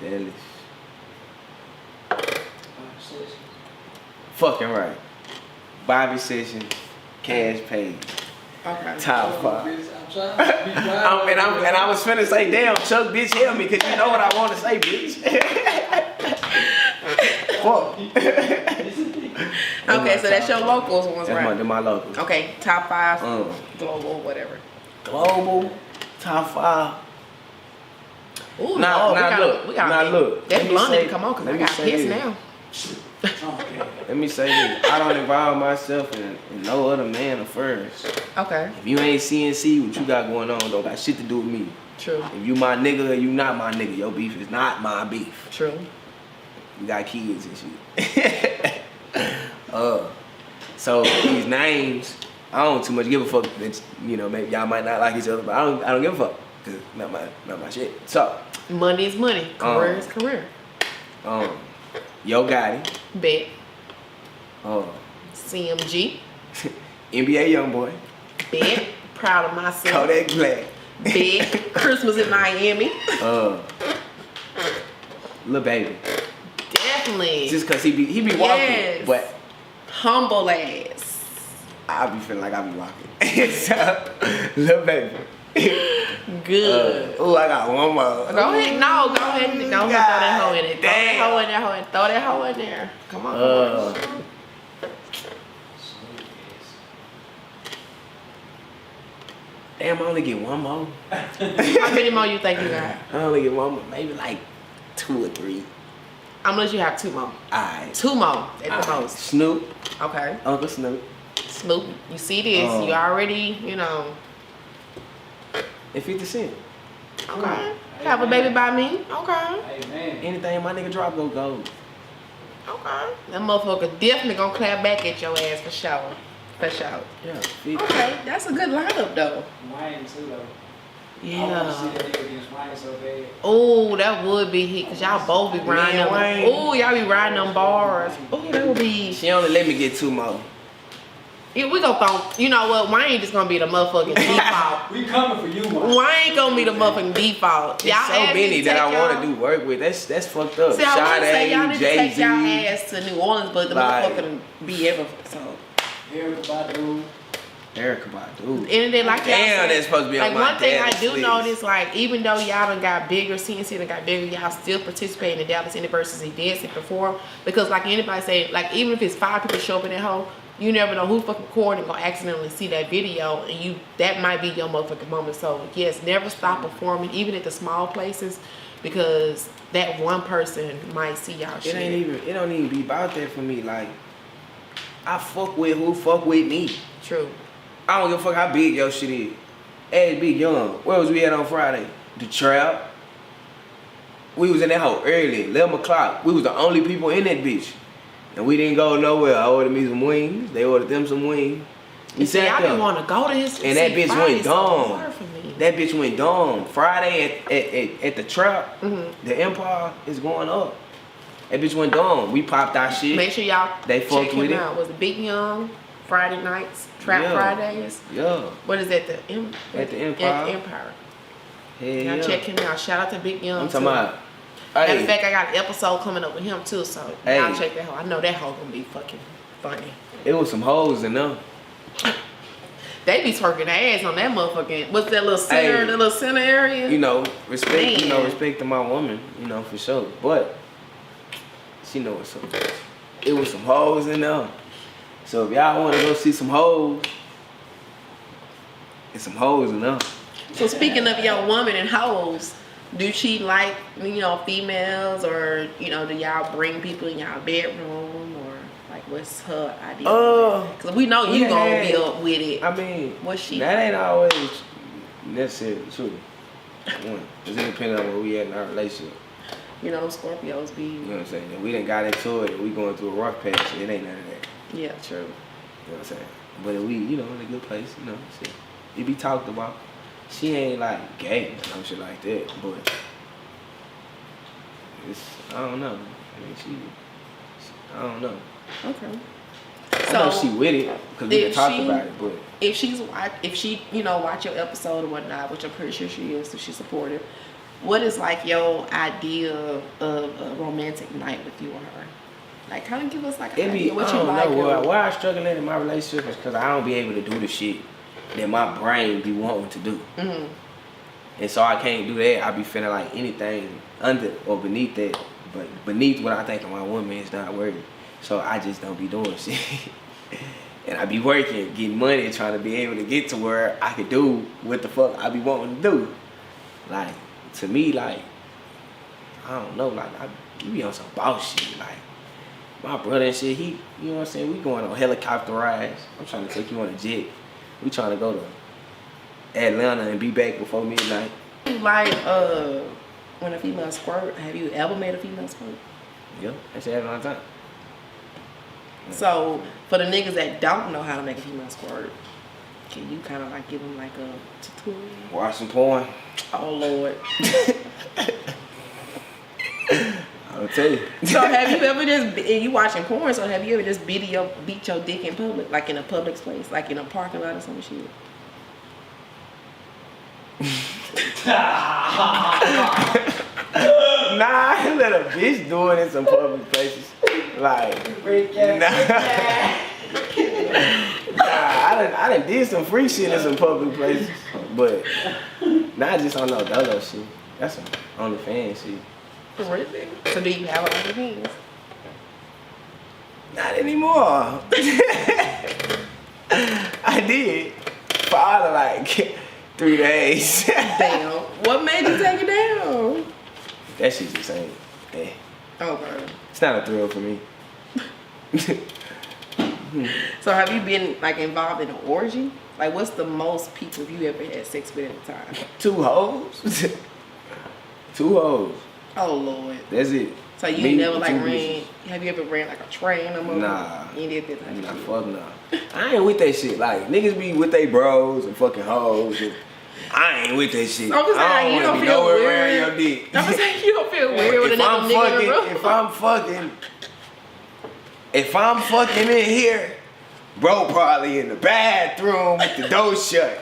Dallas. Fucking right. Bobby Sessions, Cash Paid, Okay. top 5. I'm trying to be quiet. And I was finna say, damn, Chuck, bitch, help me, cause you know what I want to say, bitch. Fuck. Okay, so that's your locals ones, That's right? my locals. Okay, top 5, global, whatever. Global, top 5. Ooh, Now, Lord, now look, we got now look. That Let me blunt say- didn't come on because let I me got say hits this. now. Let me say this. I don't involve myself in no other man affairs. Okay, If you ain't CNC, what you got going on don't got shit to do with me. true, If you my nigga or you not my nigga, your beef is not my beef. true. You got kids and shit. So these names, I don't too much give a fuck. That, you know, maybe y'all might not like each other, but I don't give a fuck. Cause not my shit. So Money is money, career is career. Yo Gotti, Bet. uh, CMG. NBA YoungBoy, Bet. Proud of myself. Kodak Black, Bet. Christmas in Miami. Lil Baby. Definitely. Just cause he be walking, Yes. but Humble ass. I be feeling like I be walking. So, Lil Baby. Good. Oh, I got one more. Go ahead. No, go ahead and throw that hoe in it. Throw that Damn. hoe in there. Throw that hoe in there. Come on. Damn, I only get one more. How many more you think you got? I only get one more, maybe like 2 or 3. I'm gonna let you have 2 more. Alright. 2 more at the Alright. most. Snoop, Okay. Uncle Snoop, Snoop, you see this? Oh. You already, you know. and 50 Cent. Okay. Have a baby by me. Okay. Hey, man. Anything my nigga drop go gold. Okay. That motherfucker definitely gonna clap back at your ass for sure. For sure. Yeah, 50. Okay, that's a good lineup though. Wayne too though. I want to see Yeah. that nigga against Wayne so bad. Oh, that would be hit because y'all both be riding and them. Wayne. Oh, y'all be riding them bars. Oh, that would be. She only let me get 2 more. Yeah, we gonna throw. You know what? Wayne just gonna be the motherfucking default. We coming for you, man. Wayne gonna be the motherfucking default. There's so asked me many to that take I y'all- want to do work with. That's fucked up. See, I want to say y'all need to take y'all Jay-Z. ass to New Orleans, but the Like- motherfucker be ever so. Erykah Badu. Erykah Badu. And then like y'all Damn, said, that's supposed to be like on my one thing I dad's do list. notice, like even though y'all done got bigger, CNC done got bigger, y'all still participate in the Dallas University dance and perform because like anybody say, like even if it's 5 people show up in that hole, you never know who fucking recording gonna accidentally see that video and that might be your motherfucking moment. So yes, never stop performing, even at the small places, because that one person might see y'all shit. It don't even be about that for me. Like, I fuck with who fuck with me. True. I don't give a fuck how big your shit is. Hey, Big Young, where was we at on Friday? The Trap. We was in that hole early, 11 o'clock. We was the only people in that bitch. And we didn't go nowhere. I ordered me some wings. They ordered them some wings. We See, sat I there. didn't want to go to his. And that see, bitch Friday's went so dumb. hard for me. That bitch went dumb. Friday at the Trap, Mm-hmm. the Empire is going up. That bitch went dumb. We popped our shit. Make sure y'all They check fucked him with it. out. Was it Big Young Friday nights, Trap Yeah. Fridays? Yeah. What is that? At the Empire. At Empire. Hell Y'all yeah. check him out. Shout out to Big Young. I'm talking too. about. Matter of Hey, fact, I got an episode coming up with him too, so Hey. y'all check that hoe. I know that hoe gonna be fucking funny. it was some hoes in them. They be twerking their ass on that motherfucking. What's that little center? Hey. The little center area. You know, respect. You know, Man. respect to my woman. You know, for sure. But she know what's up. It was some hoes in them. So if y'all want to go see some hoes, it's some hoes in them. So speaking of your woman and hoes, do she like females, or do y'all bring people in y'all bedroom, or like what's her idea? Cause we know you gonna be up with it. I mean, What's she? that ain't always necessarily true. One, it's independent on where we at in our relationship. Them Scorpios be. You know what I'm saying? If we done got into it and we going through a rough patch, it ain't none of that. Yeah, true. You know what I'm saying? But if we, in a good place, shit, it be talked about. She ain't like gay or no shit like that, but I don't know. I mean, I don't know. Okay. I know she with it because we done talked about it, but if she watch your episode or whatnot, which I'm pretty sure she is, so she's supportive. What is like your idea of a romantic night with you and her? Like, kind of give us like an idea what I you don't like. know. Why I struggle in my relationship is because I don't be able to do the shit that my brain be wanting to do. Mm-hmm. And so I can't do that. I be feeling like anything under or beneath that, but beneath what I think of my woman is not worthy. So I just don't be doing shit. And I be working, getting money, trying to be able to get to where I could do what the fuck I be wanting to do. Like, to me, like, I don't know, like, you be on some boss shit. Like, my brother and shit, you know what I'm saying? We going on helicopter rides. I'm trying to take you on a jet. We trying to go to Atlanta and be back before midnight. Like, when a female squirt, have you ever made a female squirt? Yeah, that shit happen all the time. So, for the niggas that don't know how to make a female squirt, can you kind of like give them like a tutorial? Watch some porn. Oh, Lord. I'll tell you. So, have you ever you watching porn, so have you ever just beat your dick in public, like in a public place, like in a parking lot or some shit? Nah, I let a bitch do it in some public places. Like, I done did some free shit in some public places, but not just on no dolo shit. That's some OnlyFans shit. Really? So, do you have OnlyFans? Not anymore. I did for all of like 3 days. Damn. What made you take it down? That shit just ain't. Okay. It's not a thrill for me. So have you been like involved in an orgy? Like, what's the most people you ever had sex with at a time? 2 hoes. 2 hoes. Oh Lord. That's it. So you Me never and like 2 ran? bitches. Have you ever ran like a train or something? Nah. You did that type Nah, of shit. fuck nah. I ain't with that shit. Like, niggas be with they bros and fucking hoes. And I ain't with that shit. I'm just I saying, you don't don't wanna be feel nowhere weird. around your dick. I'm just saying, you don't feel weird with another nigga in the room. If I'm fucking in here, bro probably in the bathroom with the door shut.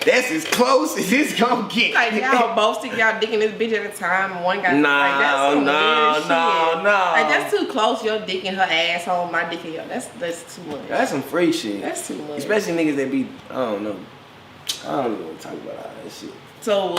That's as close as it's gonna get. Like, y'all both stick y'all dick in this bitch at a time, and one guy Nah, like, that's some weird shit. nah. Like, that's too close. Your dick in her asshole, my dick in your. That's too much. That's some free shit. That's too much. Especially niggas that be, I don't know. I don't even want to talk about all that shit. So,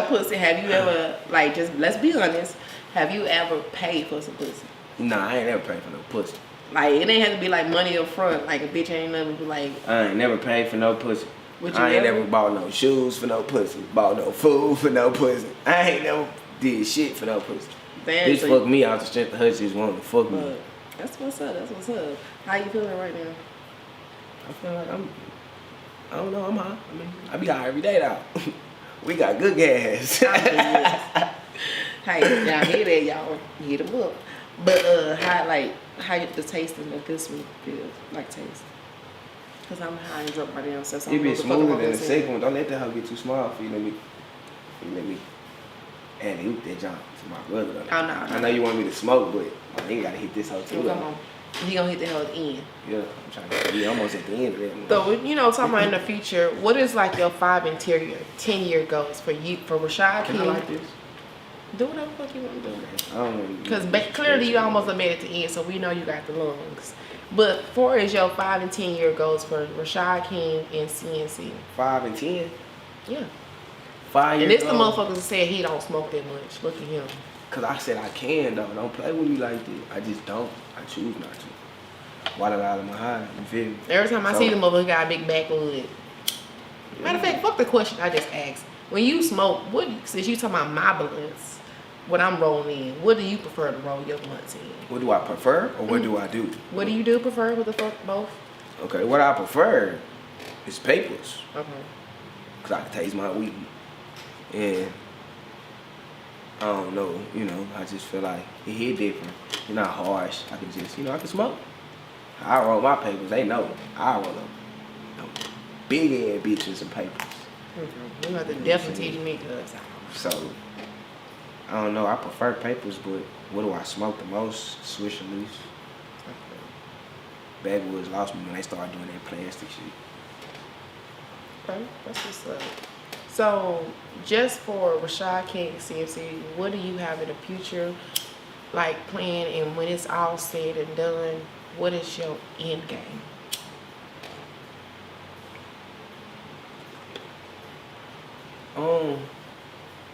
pussy, have you ever, like, just let's be honest, have you ever paid for some pussy? Nah, I ain't never paid for no pussy. Like, it ain't have to be like money up front. Like, a bitch ain't never be like, I ain't never paid for no pussy. Would you I ain't ever? never bought no shoes for no pussy. Bought no food for no pussy. I ain't never did shit for no pussy. damn. Bitch fuck me out the strength of her just wanting to fuck me. That's what's up. That's what's up. How you feeling right now? I feel like I don't know, I'm high. I mean, I be high every day though. We got good gas. Hey, y'all hear that, y'all? Hit them up. But how the taste and the good sweet feels like taste? Cause I'm high and drunk right now, so It be smoother than the second one. Don't let that hoe get too small for you. Let me And he that jump to my brother. Though. Oh, no. I know you want me to smoke, but my nigga gotta hit this hoe too. Come on. He gonna hit the hell at the end. Yeah, I'm trying to be almost at the end of that. So, you know, talking about in the future, what is like your 5 and 10-year goals for you, for Rischod King? Can I like this? Do whatever the fuck you want to do. I don't know. Because clearly you almost made it to the end, so we know you got the lungs. But far as your 5 and 10-year goals for Rischod King and CNC? 5 and 10? Yeah. 5 years And this the old. motherfucker that said he don't smoke that much. Look at him. Cause I said I can though. Don't play with me like this. I just don't. I choose not to. Water out of my high. You feel me? Every time I So- see the motherfucker got a big backwood. Matter of fact, fuck the question I just asked. When you smoke, since you talking about my blunts, what I'm rolling in, what do you prefer to roll your blunts in? What do I prefer or what do I do? What do you do prefer with the fuck both? Okay, what I prefer is papers. Okay. Cause I can taste my weed. And I don't know, you know, I just feel like it hit different. It's not harsh. I can just, you know, I can smoke. I roll my papers, they know. I roll them. Big ass bitches and papers. You have to definitely teach me because So, I don't know, I prefer papers, but what do I smoke the most? Swish and loose. Backwoods lost me when they started doing that plastic shit. okay, that's what's up. So, just for Rischod King and CMC, what do you have in the future, like plan, and when it's all said and done, what is your end game?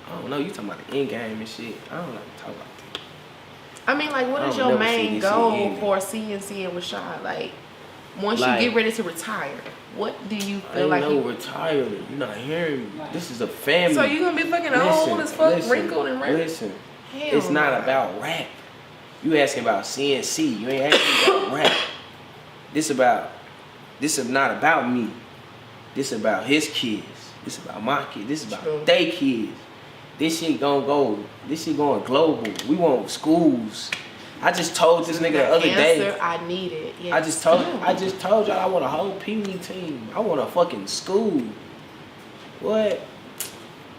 I don't know, you talking about the end game and shit. I don't like to talk about that. I mean, like, what I is don't your never see main this goal end. for CNC and Rischod? Like, once Like- you get ready to retire, what do you I feel ain't like no you... retirement. You're not hearing me. This is a family. So you gonna be fucking old as fuck, wrinkled and wrinkled? Listen, Hell it's not no. about rap. You asking about CNC. You ain't asking about rap. This is not about me. This about his kids. This about my kids. This is about True. they kids. This shit gonna go. This shit going global. We want schools. I just told this nigga the other day. Answer I needed. Yes. I just told y'all I want a whole Pee-wee team. I want a fucking school. What?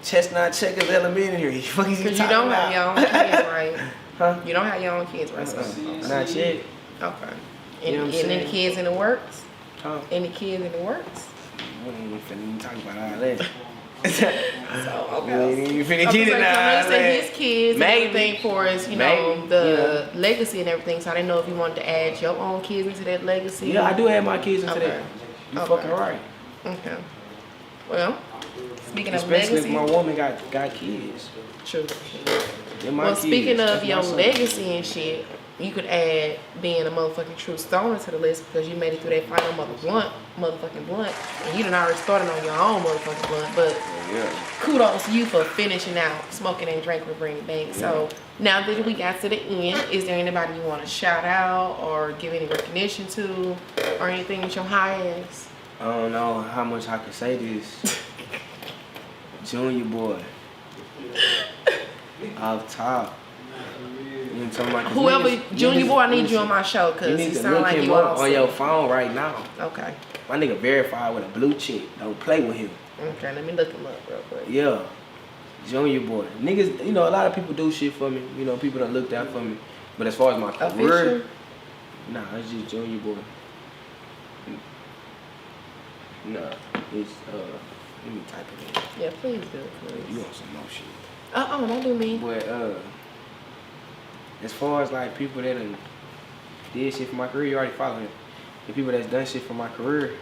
Chestnut Checkers Elementary. Fuck is you Because you talking don't about? have your own kids, right? Huh? You don't have your own kids, right? So, Not yet. okay. You know what I'm And any saying? kids in the works? Huh? Any kids in the works? We ain't even finna talk about all that. So, We okay. ain't even finna I was get like, into so I know all you said his that. kids Maybe. and everything for us, you know, Maybe, the legacy and everything. So I didn't know if you wanted to add your own kids into that legacy. Yeah, I do have my kids into Okay. that. You Okay. fucking right. Okay. Well, speaking of Especially legacy, if my woman got kids. true. They're my Well, kids. speaking That's of my your son. legacy and shit, you could add being a motherfucking true stoner to the list because you made it through that final motherfucking blunt, and you done already started on your own motherfucking blunt. But Yeah. kudos to you for finishing out Smoking and Drink with Brandy Banks. So now that we got to the end, is there anybody you want to shout out or give any recognition to or anything with your high ass? I don't know how much I can say this. Junior boy. Off top. You know what I'm talking about? 'Cause Whoever, niggas- Junior niggas- Boy, I need you listen, on my show You because need you to sound look like him you up all on your set. phone right now. Okay. My nigga verified with a blue chick. Don't play with him. Okay, let me look him up real quick. Yeah. Junior boy. Niggas, you know, a lot of people do shit for me. You know, people done looked out for me. But as far as my career, Official? nah, it's just Junior boy. Nah, it's, let me type it in. Yeah, please do, You please. want some more shit. Don't do me. But as far as like people that done did shit for my career, you already follow him. The people that's done shit for my career.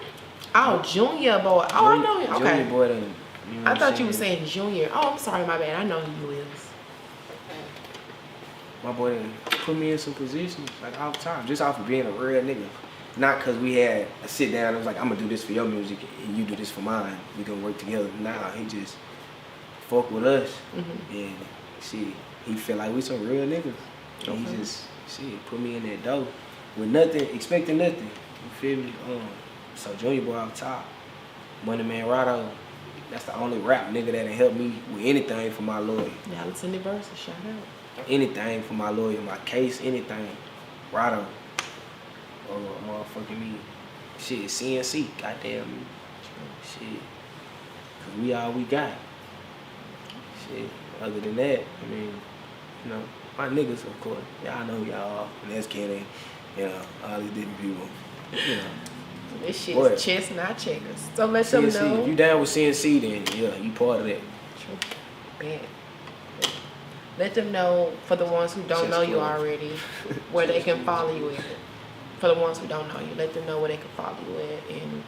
Oh, Junior Boy. Oh, I know him. Junior Okay. boy done. You know I what thought I'm you were saying Junior. Oh, I'm sorry, my bad. I know who you is. My boy done put me in some positions like all the time, just off of being a real nigga. Not cause we had a sit down and was like, I'm gonna do this for your music and you do this for mine. We gonna work together. Nah, he just fuck with us. And shit, he feel like we some real niggas. And he just shit put me in that dough with nothing, expecting nothing. You feel me? So Junior Boy off top, Money Man Rado. That's the only rap nigga that done helped me with anything for my lawyer. Now let's send the verse. Shout out. Anything for my lawyer, my case, anything. Rado. Or motherfucking me. Shit, CNC, goddamn me. Shit. Cause we all we got. Shit. other than that, I mean, you know, my niggas, of course. Y'all know who y'all are. And that's Kenny, you know, all these different people. You know. This shit What? is chess, not checkers. So let them CNC, know. if you down with CNC, then yeah, you part of that. True. Bad. Let them know, for the ones who don't know you already, where they can follow you at. For the ones who don't know you, let them know where they can follow you at, and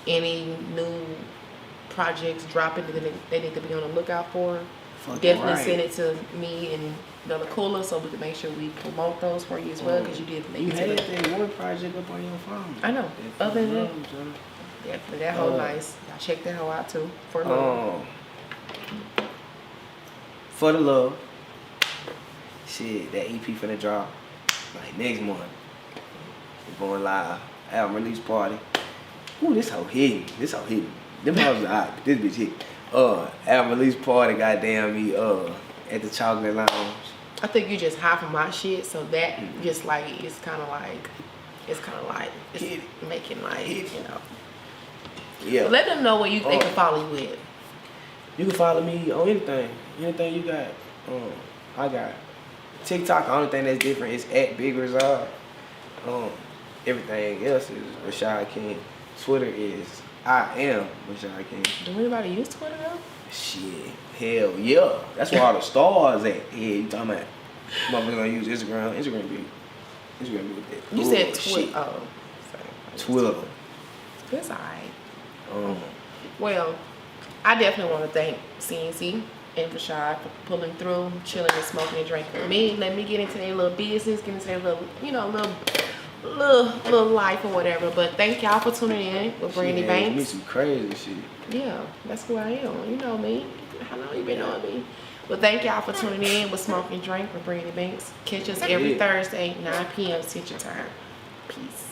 any new projects dropping that they need to be on the lookout for. Fucking Definitely right. send it to me and the Cooler so we can make sure we promote those for you as well, because you did make You it to had the. that one project up on your phone. I know. That Other than that, fucking love, definitely that whole nice. Y'all check that hoe out too for love. For the love. Shit, that EP finna drop like next month. We're going live. Album release party. Ooh, this hoe hitting. This hoe hitting. Them hoes alright. This bitch hit. Album release party, goddamn me. At the Chocolate Lounge. I think you just high from my shit, so that just like it's kind of like it's Hit it. making like Hit it. you know. Yeah. Let them know where they can follow you at. You can follow me on anything. Anything you got. I got TikTok. The only thing that's different is at Big Rischod. Everything else is Rischod King. Twitter is I am Rischod King. Do anybody use Twitter though? Shit, hell yeah. That's where all the stars at. Yeah, you talking about? Motherfuckers gonna use Instagram. Instagram be with that. You said shit. Twitter. Oh, sorry. Twitter. It's alright. Um, Well, I definitely want to thank CNC and Rischod for pulling through, chilling and smoking and drinking with me. Let me get into their little business, get into their little, you know, little life or whatever. But thank y'all for tuning in with Brandy shit, Banks. me some crazy shit. Yeah, that's who I am. You know me. How long you been on me? Well, thank y'all for tuning in with Smoke and Drink with Brandy Banks. Catch us every Thursday, 9 p.m. Central Time. Peace.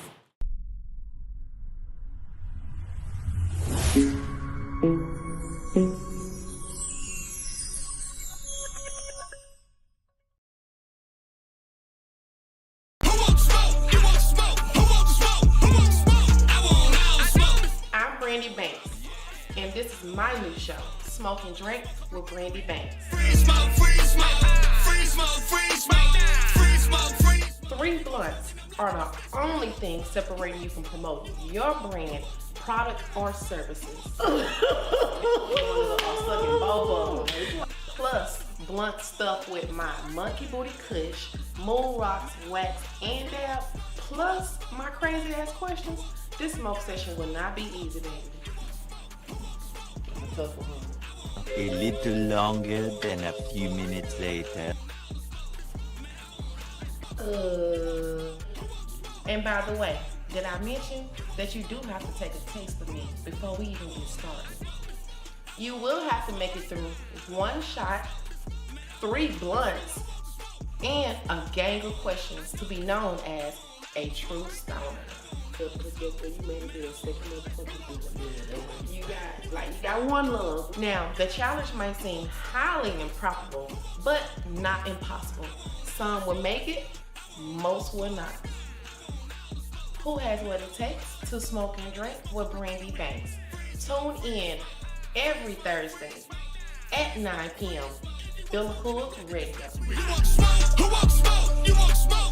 I'm Brandy Banks, and this is my new show, Smoke and Drink with Brandy Banks. Free smoke, free smoke, free smoke, free smoke, free smoke, free. 3 blunts are the only thing separating you from promoting your brand, product, or services. Plus, blunt stuff with my Monkey Booty Kush, Moon Rocks, Wax, and Dab, plus my crazy ass questions. This smoke session will not be easy, baby. It's a tough one. A little longer than a few minutes later. And by the way, did I mention that you do have to take a taste of me before we even get started? You will have to make it through 1 shot, 3 blunts, and a gang of questions to be known as a true stoner. You got one love. Now, the challenge might seem highly improbable, but not impossible. Some will make it, most will not. Who has what it takes to smoke and drink with Brandy Banks? Tune in every Thursday at 9 p.m. Feel Cool Radio. You want smoke? Who wants smoke? You want smoke?